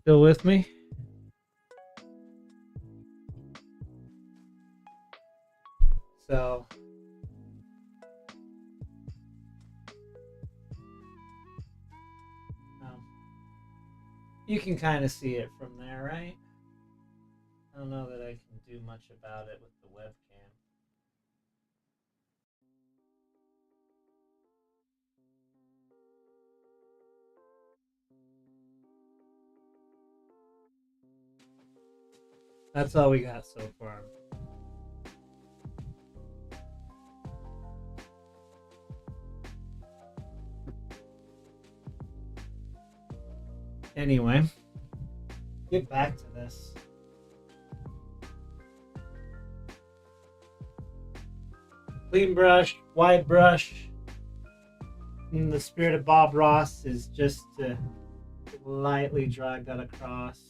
Still with me? So you can kind of see it from there, right? I don't know that I can do much about it with the webcam. That's all we got so far. Anyway, get back to this. Clean brush, wide brush. In the spirit of Bob Ross is just to lightly drag that across.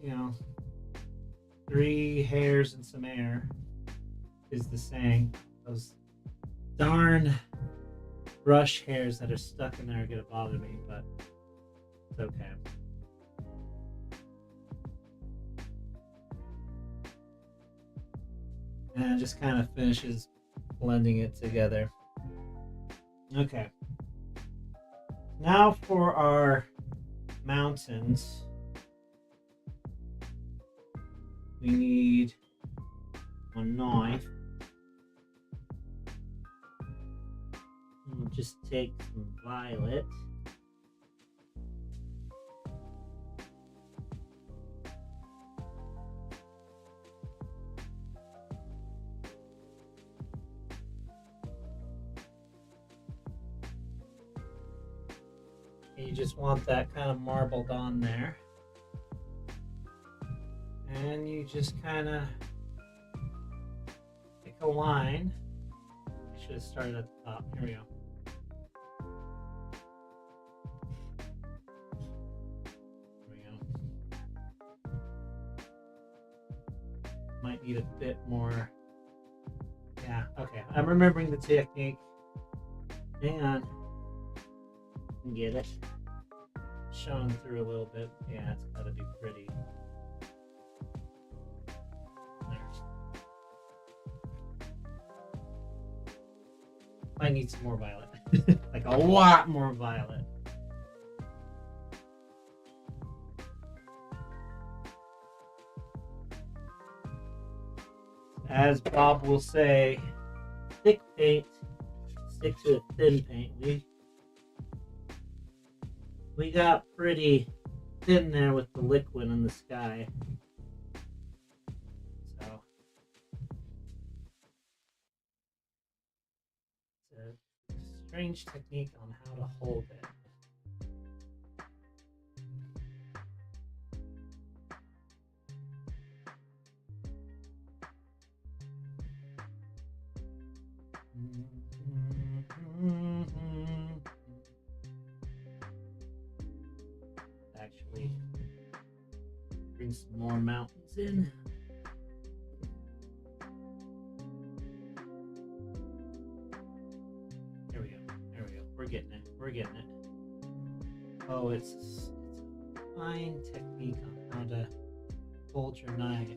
You know, 3 hairs and some air is the saying. Those darn brush hairs that are stuck in there are gonna bother me, but it's okay. And it just kind of finishes blending it together. Okay. Now for our mountains. We need a knife. We'll just take some violet. You just want that kind of marbled on there. And you just kind of pick a line. I should have started at the top. Here we go. Might need a bit more. Yeah, okay. I'm remembering the technique. Hang on. Get it. Showing through a little bit. Yeah, it's gotta be pretty. I need some more violet. Like a lot more violet. As Bob will say, thick paint sticks with thin paint. We We got pretty thin there with the liquid in the sky. So it's a strange technique on how to hold it. Actually, bring some more mountains in. There we go. There we go. We're getting it. We're getting it. Oh, it's a fine technique on how to hold your knife.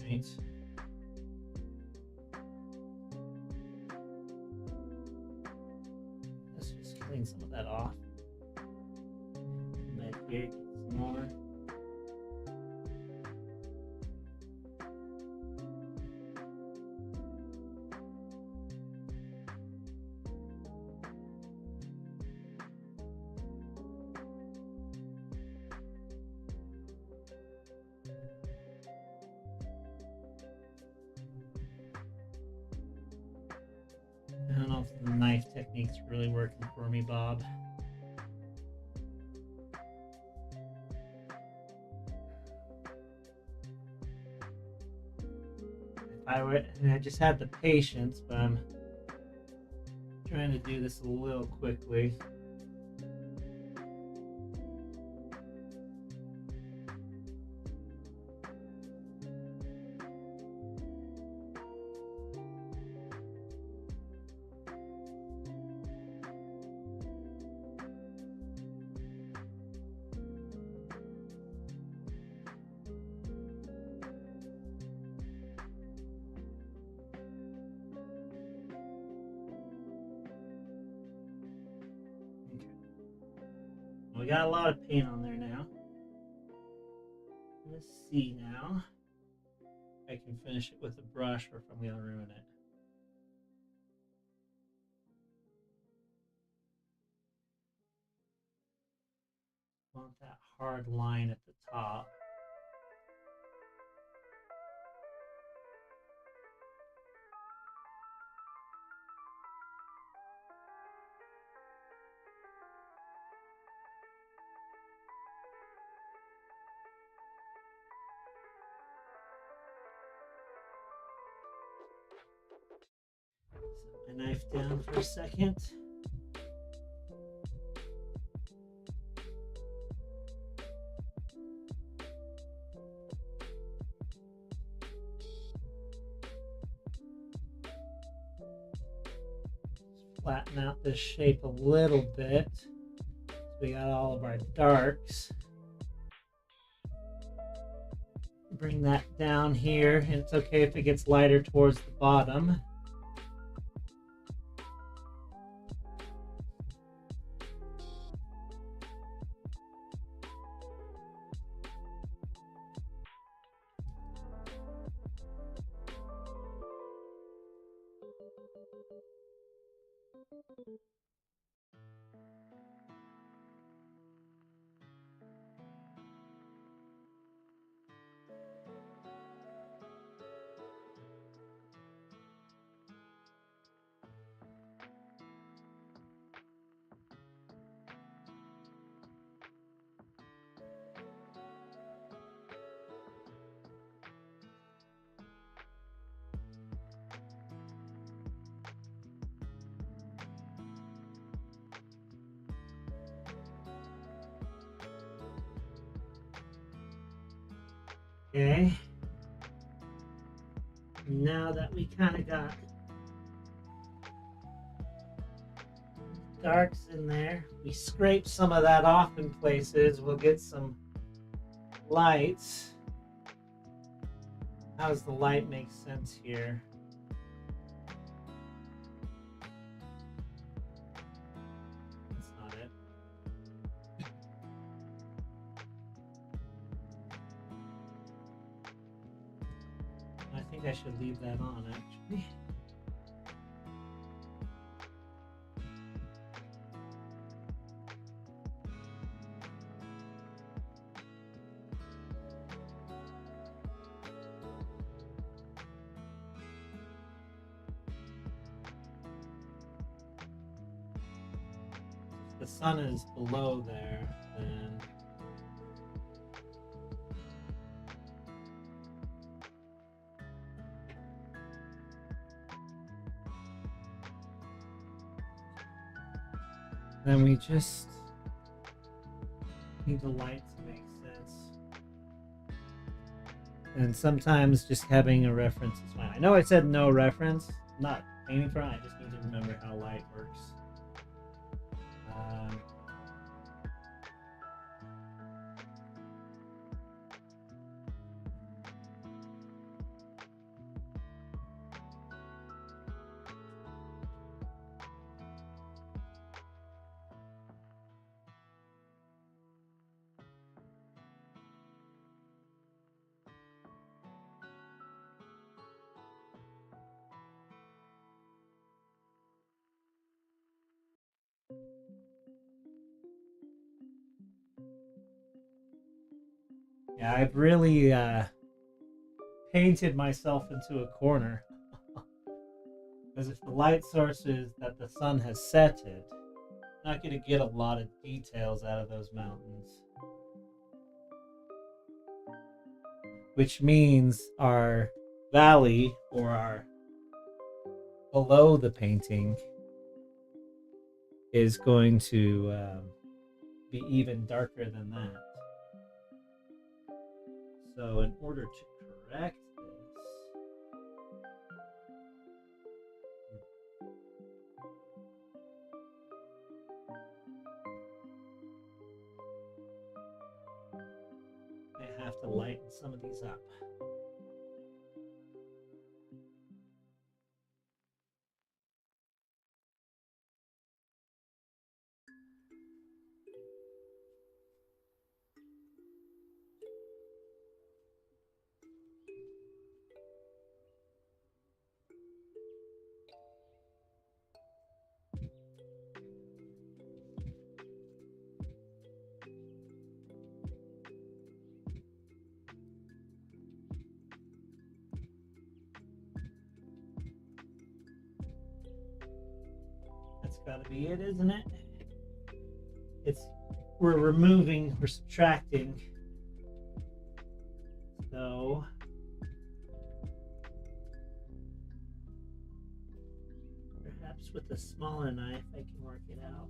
Right. Let's just clean some of that off. Back here, get some more. I don't know if the knife technique's really working for me, Bob. I just had the patience, but I'm trying to do this a little quickly. We got a lot of paint on there now. Let's see now if I can finish it with a brush or if I'm going to ruin it. Want that hard line at the top. Set my knife down for a second. Flatten out this shape a little bit. So we got all of our darks. Bring that down here, and it's okay if it gets lighter towards the bottom. Okay. Now that we kind of got darks in there, we scrape some of that off in places. We'll get some lights. How does the light make sense here? That's not it. think I should leave that on, actually. If the sun is below there, then we just need the light to make sense. And sometimes just having a reference is fine. I know I said no reference. I'm not aiming for it. I just need to remember how light works. Yeah, I've really painted myself into a corner. Because if the light source is that the sun has set it, I'm not going to get a lot of details out of those mountains. Which means our valley, or our below the painting, is going to be even darker than that. So in order to correct this, I have to lighten some of these up. That's got to be it, isn't it? We're subtracting. So perhaps with a smaller knife I can work it out.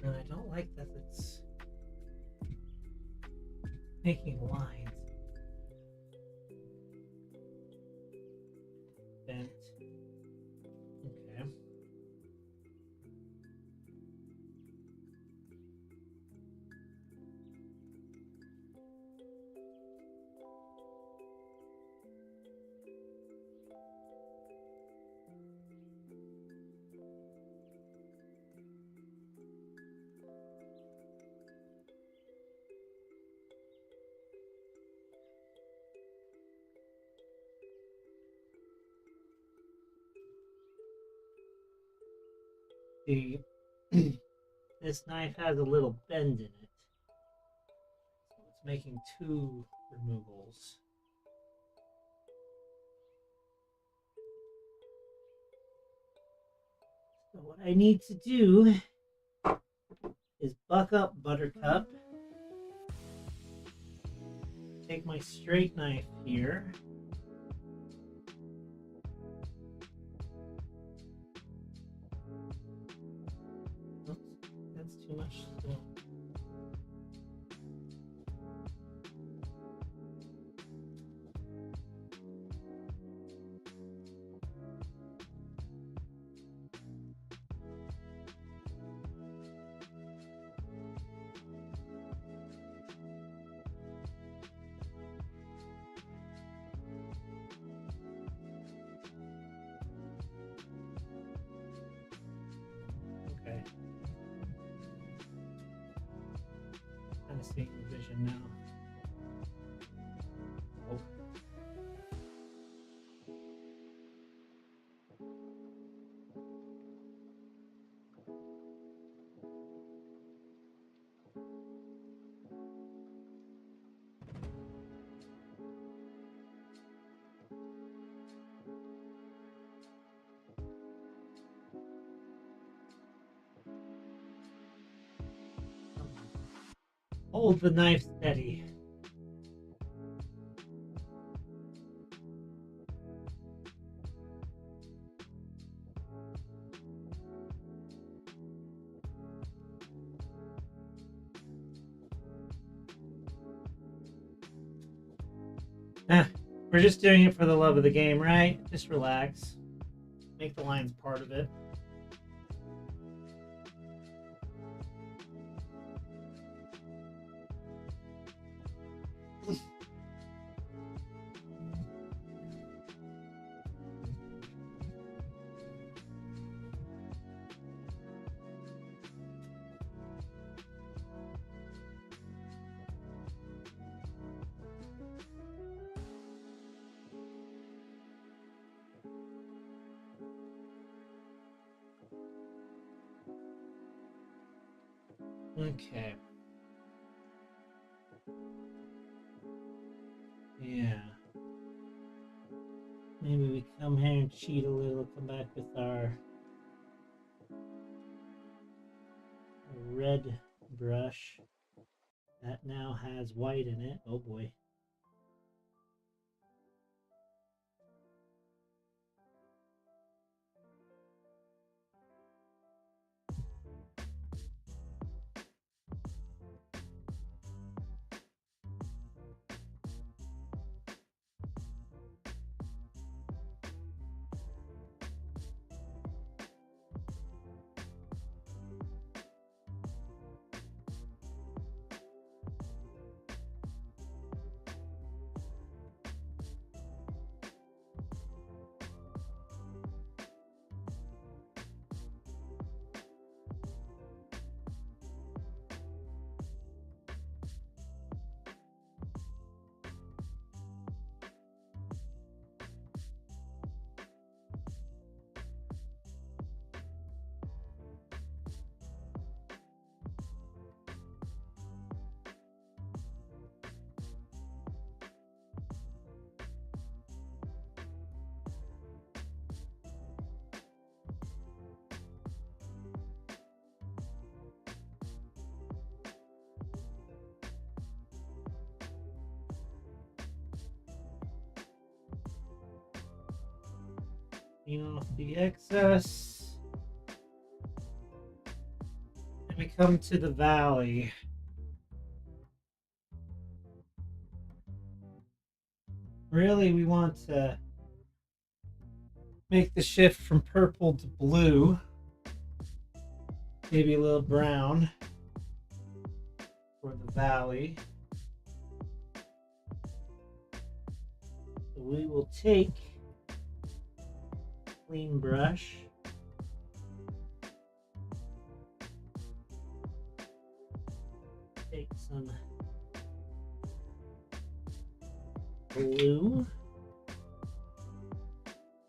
And I don't like that it's making lines. Bent. Okay. See, this knife has a little bend in it. So it's making two removals. So what I need to do is buck up Buttercup. Take my straight knife here. Oops, that's too much still. of seeing the vision now. Oh. Hold the knife steady. We're just doing it for the love of the game, right? Just relax. Make the lines part of it. Okay. Yeah. Maybe we come here and cheat a little, come back with our red brush that now has white in it. Oh boy. Clean off the excess. And we come to the valley. Really, we want to make the shift from purple to blue. Maybe a little brown for the valley. So we will take clean brush. Take some blue,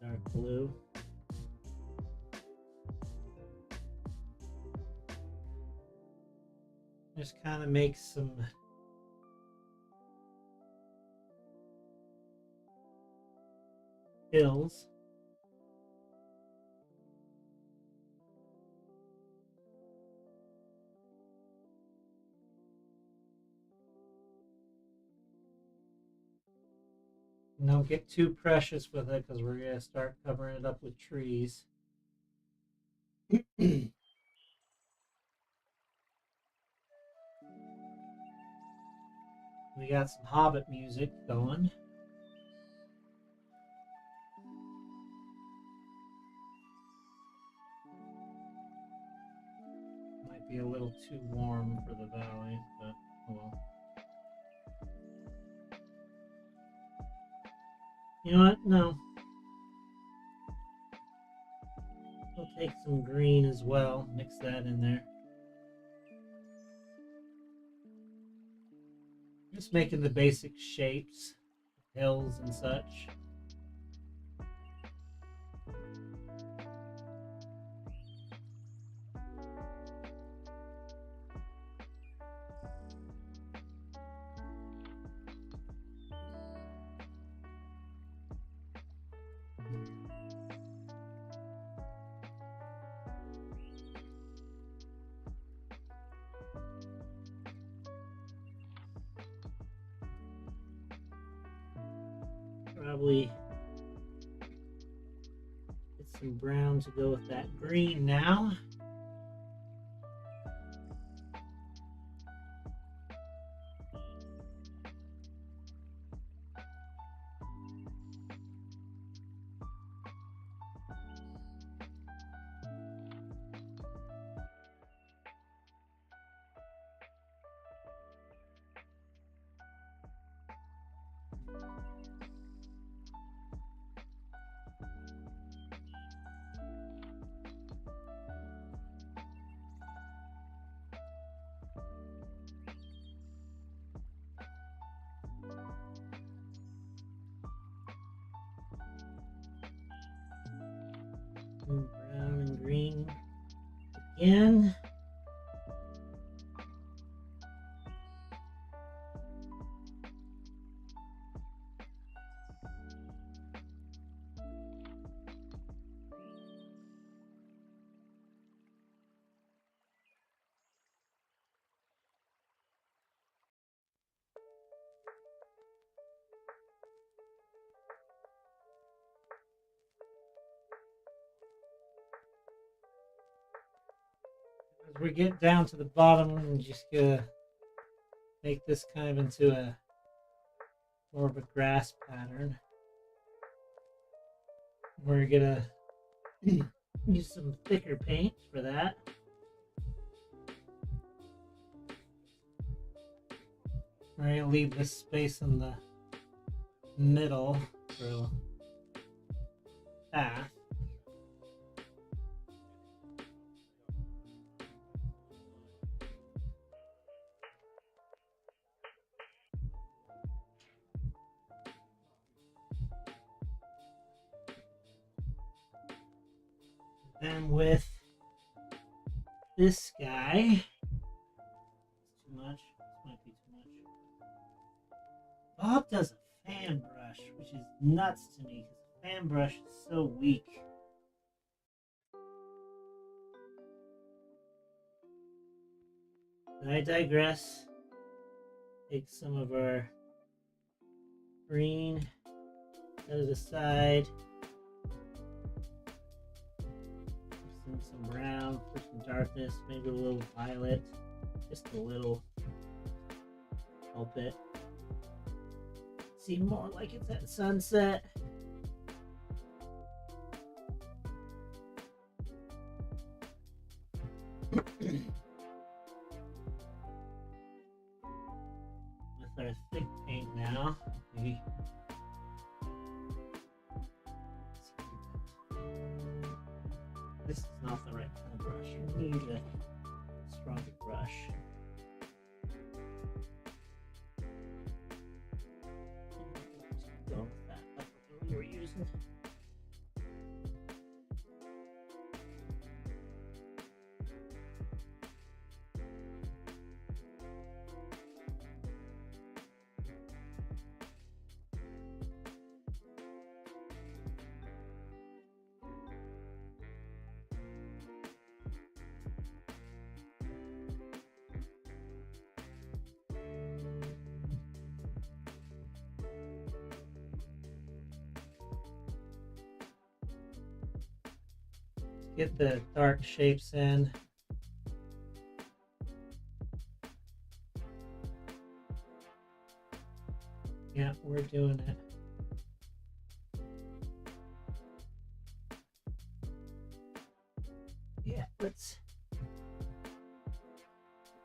dark blue. Just kind of make some hills. And don't get too precious with it because we're going to start covering it up with trees. We got some Hobbit music going. Might be a little too warm for the valley, but oh well. You know what? No. We'll take some green as well. Mix that in there. Just making the basic shapes, hills and such. Probably get some brown to go with that green now. And brown and green again. As we get down to the bottom, I'm just gonna make this kind of into a more of a grass pattern. We're gonna use some thicker paint for that. We're gonna leave this space in the middle for a path. Then with this guy, too much. This might be too much. Bob does a fan brush, which is nuts to me because the fan brush is so weak. But I digress. Take some of our green, set it aside. Some brown for some darkness, maybe a little violet, just a little. Help it seem more like it's at sunset. With our thick paint now, maybe. This is not the right kind of brush. You need a stronger brush. Go with that. That's what we were using. Get the dark shapes in. Yeah, we're doing it. Yeah, let's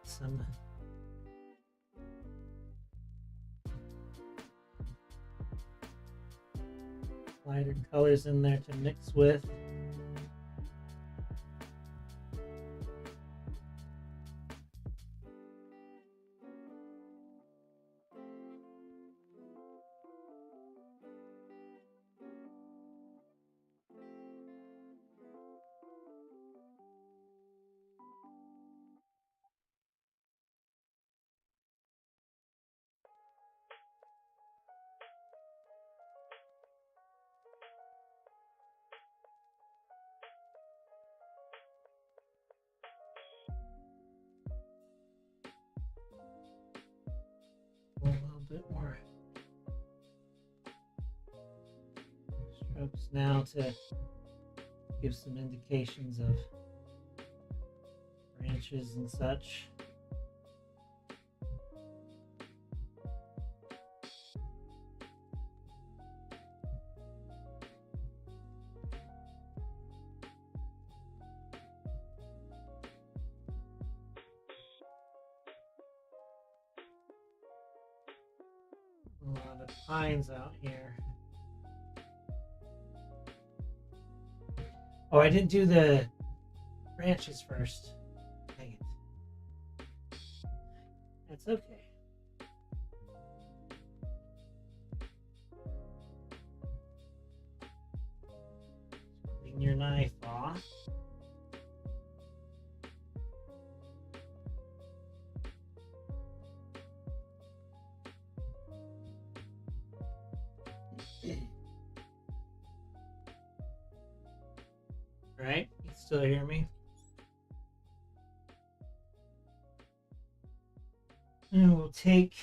some lighter colors in there to mix with. bit more strokes now to give some indications of branches and such. A lot of pines out here. Oh, I didn't do the branches first. Dang it. That's okay. Clean your knife off. Right? You still hear me? And we'll take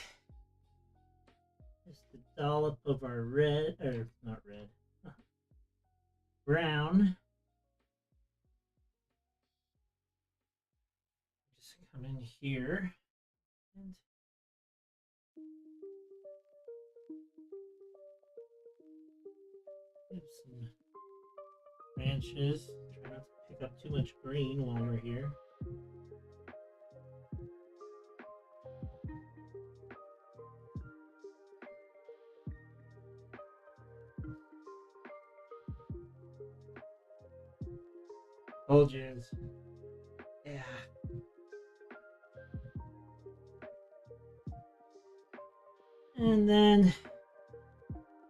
just a dollop of our red, or not red, brown. Just come in here and give some branches. Try not to pick up too much green while we're here. Told you. Yeah. And then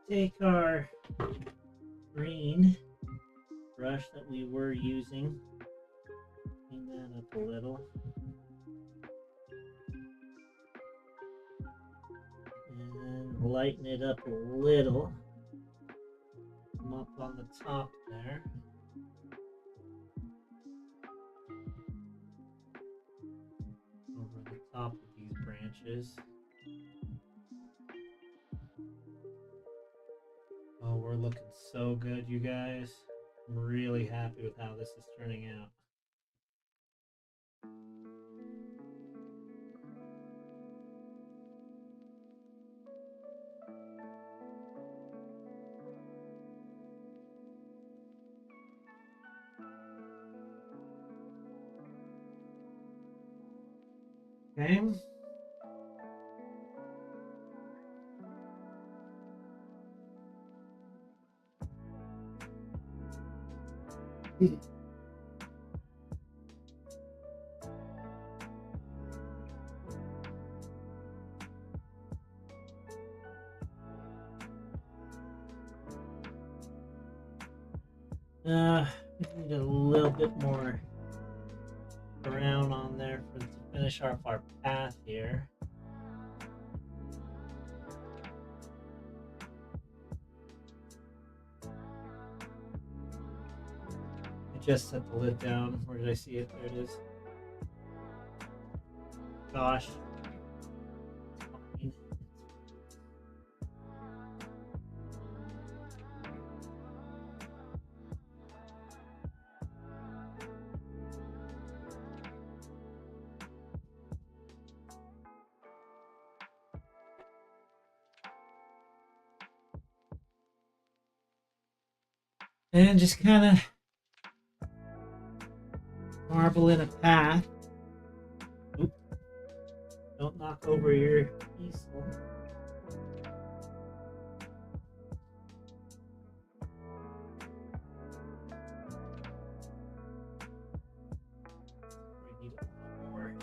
take our green brush that we were using, clean that up a little, and lighten it up a little. Come up on the top there. Over the top of these branches. Oh, we're looking so good, you guys. I'm really happy with how this is turning out. Okay. We need a little bit more brown on there to finish off our path here. I just set the lid down. Where did I see it? There it is. Gosh. And just kind of marble in a path. Oop. Don't knock over your easel. We need a little more.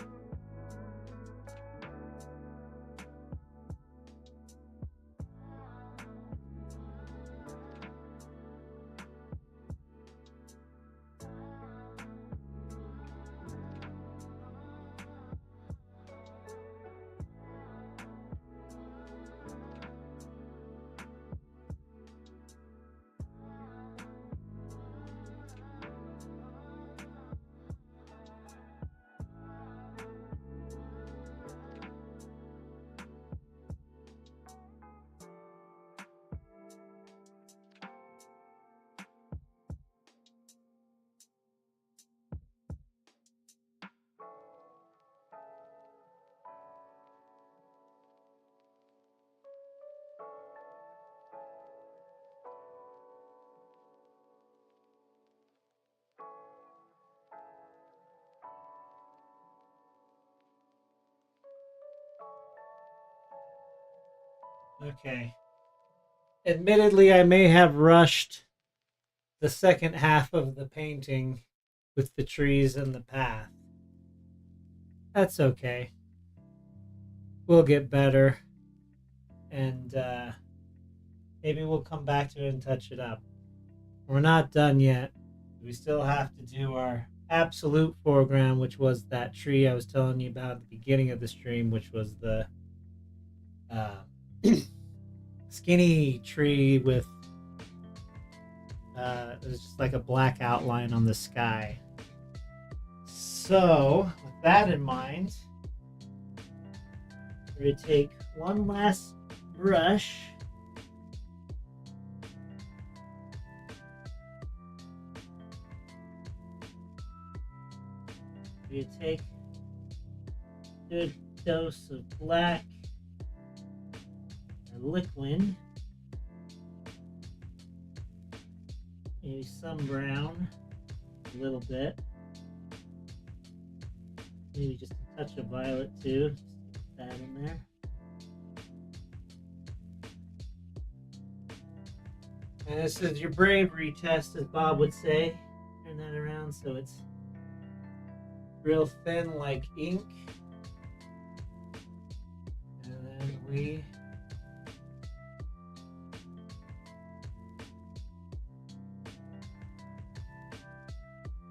Okay. Admittedly, I may have rushed the second half of the painting with the trees and the path. That's okay. We'll get better, and maybe we'll come back to it and touch it up. We're not done yet. We still have to do our absolute foreground, which was that tree I was telling you about at the beginning of the stream, which was the uh, skinny tree with it was just like a black outline on the sky. So, with that in mind, we're going to take one last brush. We're going to take a good dose of black or liquid. Maybe some brown, a little bit. Maybe just a touch of violet too. Just put that in there. And this is your bravery test, as Bob would say. Turn that around so it's real thin like ink. And then we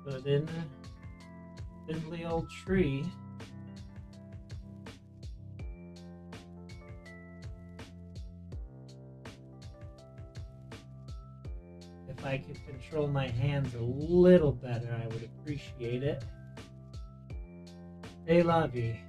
put in a fiddly old tree. If I could control my hands a little better, I would appreciate it. Hey, la vie.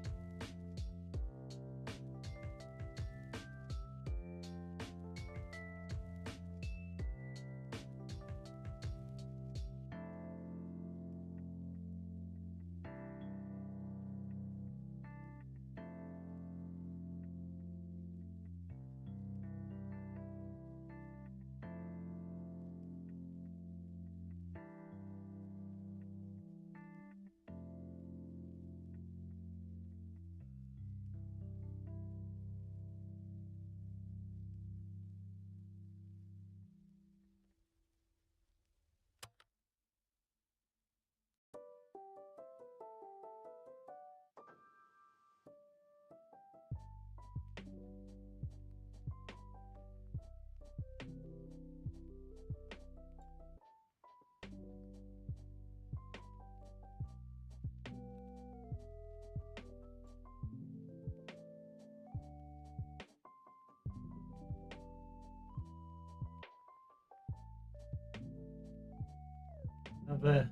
Of a,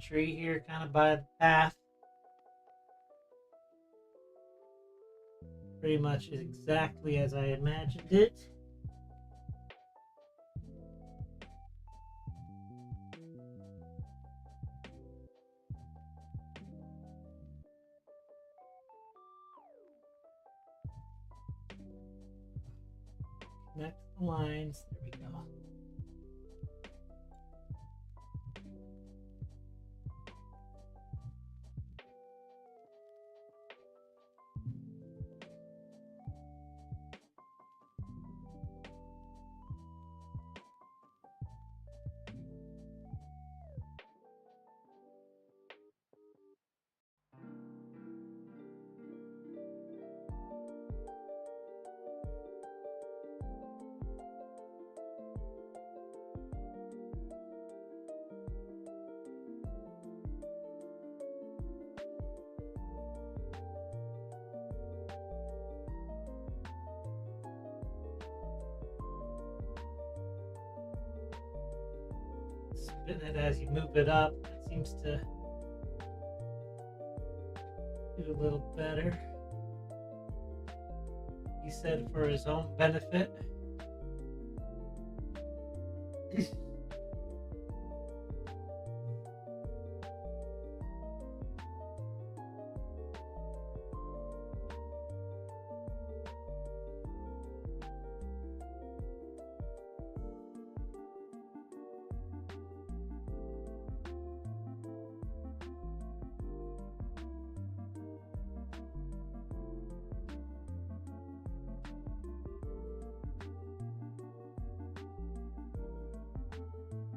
tree here kind of by the path. Pretty much exactly as I imagined it. Connect the lines. There we go. Spin it as you move it up. It seems to do a little better. He said for his own benefit.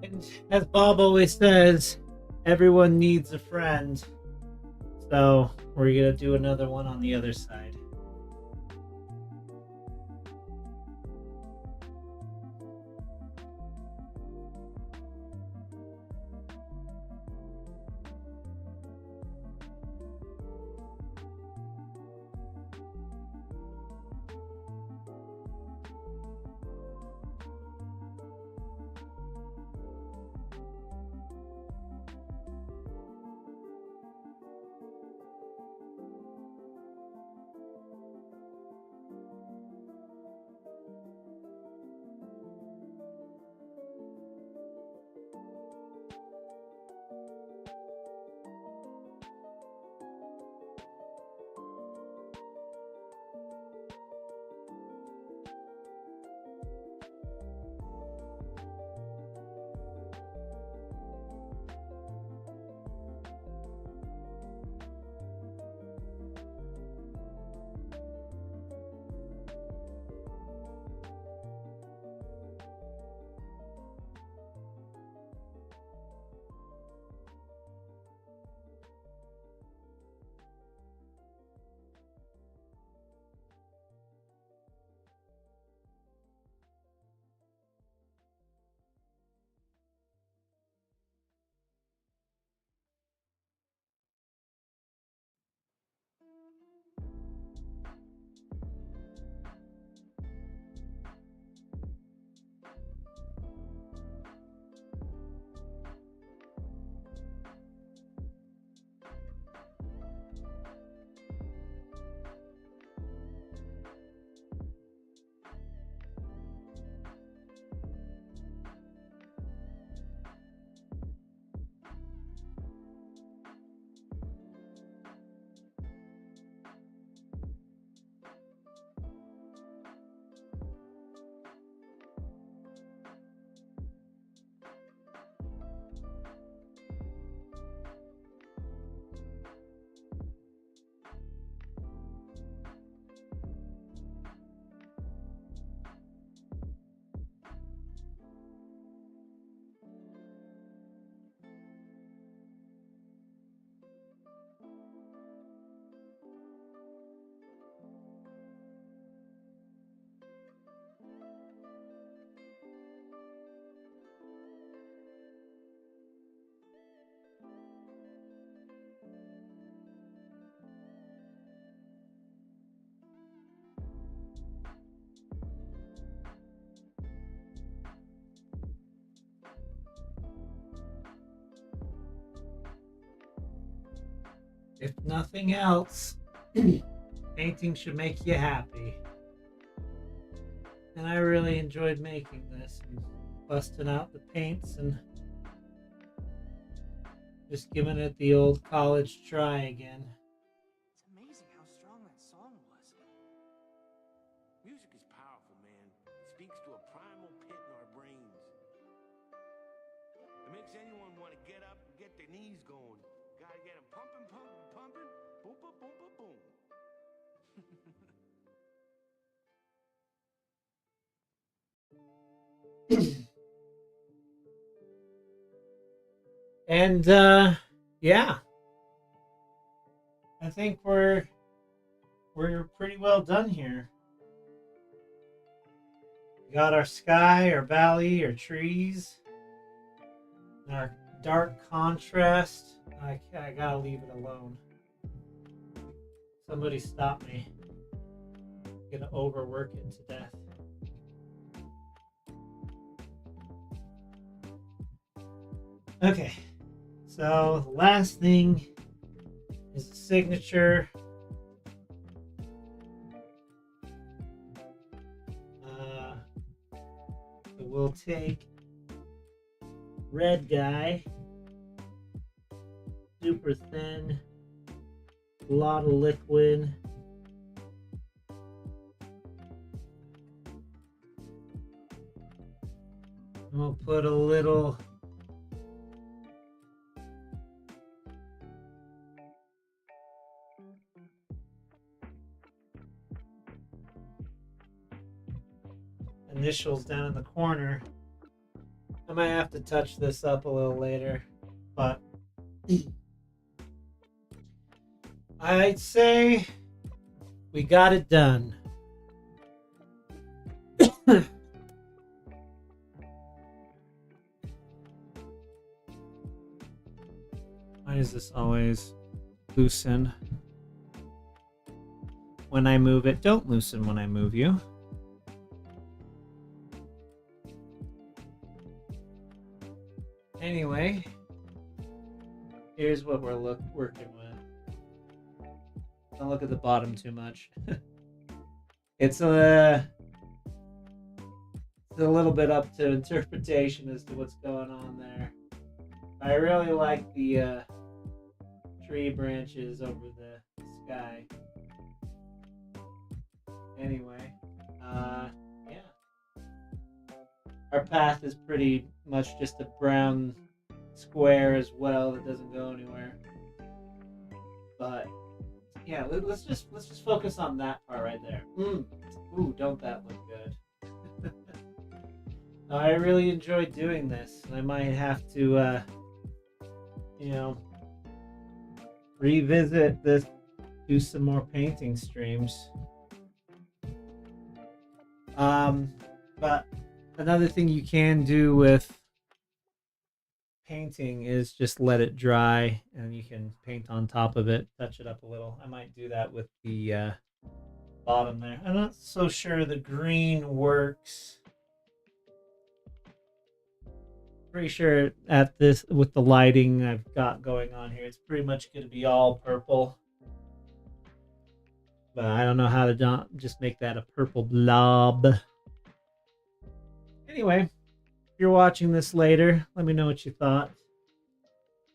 And as Bob always says, everyone needs a friend. So we're gonna do another one on the other side. If nothing else, painting should make you happy. And I really enjoyed making this and busting out the paints and just giving it the old college try again. It's amazing how strong that song was. Music is powerful, man. It speaks to a primal pit in our brains. It makes anyone want to get up and get their knees going. Gotta get them pumping, pumping, pumping. Boom, boom, boom, boom, boom. And yeah, I think we're pretty well done here. We got our sky, our valley, our trees, and our dark contrast. I gotta leave it alone. Somebody stop me. I'm gonna overwork it to death. Okay, so the last thing is the signature. So we'll take red guy, super thin, a lot of liquid. And we'll put a little initials down in the corner. I might have to touch this up a little later, but I'd say we got it done. Why does this always loosen when I move it? Don't loosen when I move you. Anyway, here's what we're working with. Don't look at the bottom too much. It's a little bit up to interpretation as to what's going on there. I really like the tree branches over the sky. Anyway, yeah. Our path is pretty much just a brown square as well that doesn't go anywhere. But yeah, let's just focus on that part right there. Ooh, don't that look good? I really enjoyed doing this. I might have to, revisit this, do some more painting streams. But another thing you can do with painting is just let it dry, and you can paint on top of it, touch it up a little. I might do that with the bottom there. I'm not so sure the green works. Pretty sure at this, with the lighting I've got going on here, it's pretty much going to be all purple. But I don't know how to just make that a purple blob. Anyway, if you're watching this later, let me know what you thought.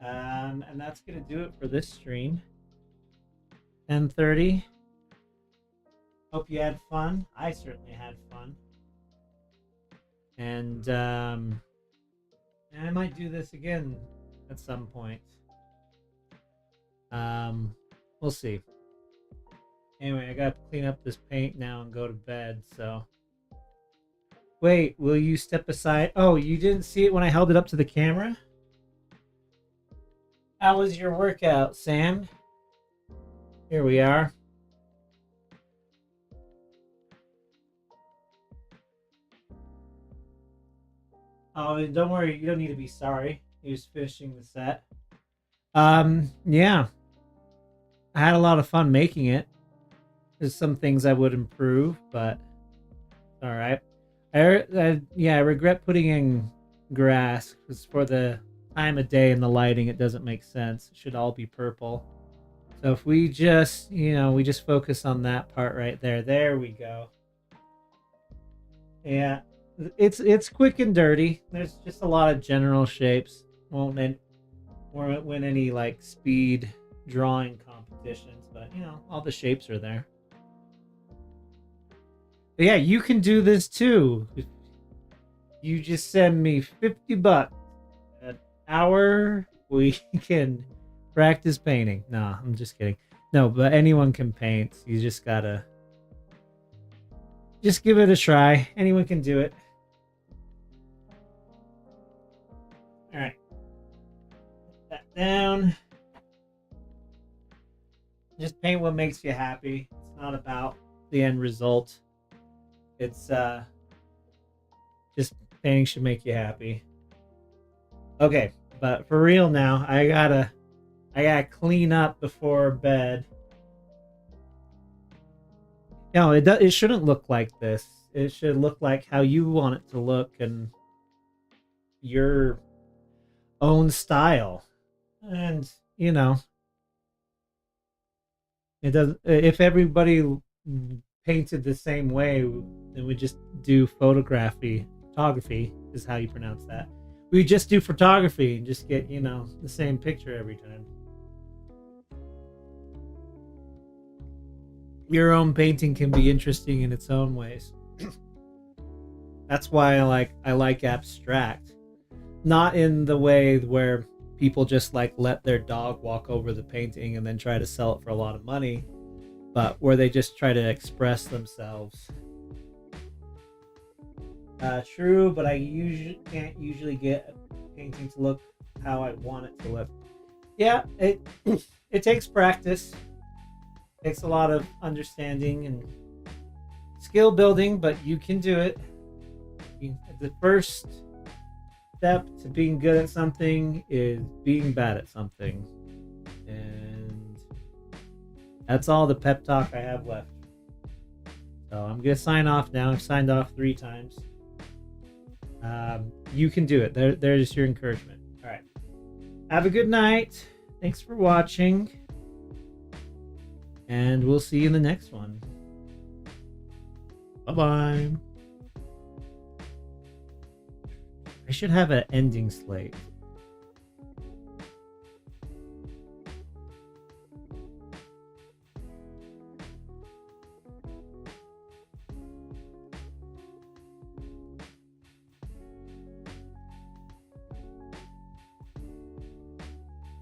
And that's going to do it for this stream. 10:30. Hope you had fun. I certainly had fun. And I might do this again at some point. We'll see. Anyway, I gotta clean up this paint now and go to bed, so. Wait, will you step aside? Oh, you didn't see it when I held it up to the camera? How was your workout, Sam? Here we are. Oh, and don't worry, you don't need to be sorry. He was finishing the set. Yeah. I had a lot of fun making it. There's some things I would improve, but all right. I regret putting in grass because for the time of day and the lighting, it doesn't make sense. It should all be purple. So if we just, we just focus on that part right there. There we go. Yeah. It's quick and dirty. There's just a lot of general shapes. Won't win any like speed drawing competitions, but all the shapes are there. But yeah, you can do this too. If you just send me $50 an hour, we can practice painting. No, I'm just kidding. No, but anyone can paint. You just gotta give it a try. Anyone can do it. All right, put that down. Just paint what makes you happy. It's not about the end result. It's just painting should make you happy. Okay, but for real now, I gotta clean up before bed. No, it shouldn't look like this. It should look like how you want it to look and your own style. And it doesn't. If everybody painted the same way, then we just do photography. Photography is how you pronounce that. We just do photography and just get the same picture every time. Your own painting can be interesting in its own ways. That's why I like abstract. Not in the way where people just let their dog walk over the painting and then try to sell it for a lot of money, but where they just try to express themselves. True, but I can't usually get a painting to look how I want it to look. Yeah, it it takes practice. Takes a lot of understanding and skill building, but you can do it. The first step to being good at something is being bad at something. And that's all the pep talk I have left. So I'm going to sign off now. I've signed off 3 times. You can do it. There's your encouragement. All right. Have a good night. Thanks for watching. And we'll see you in the next one. Bye-bye. I should have an ending slate.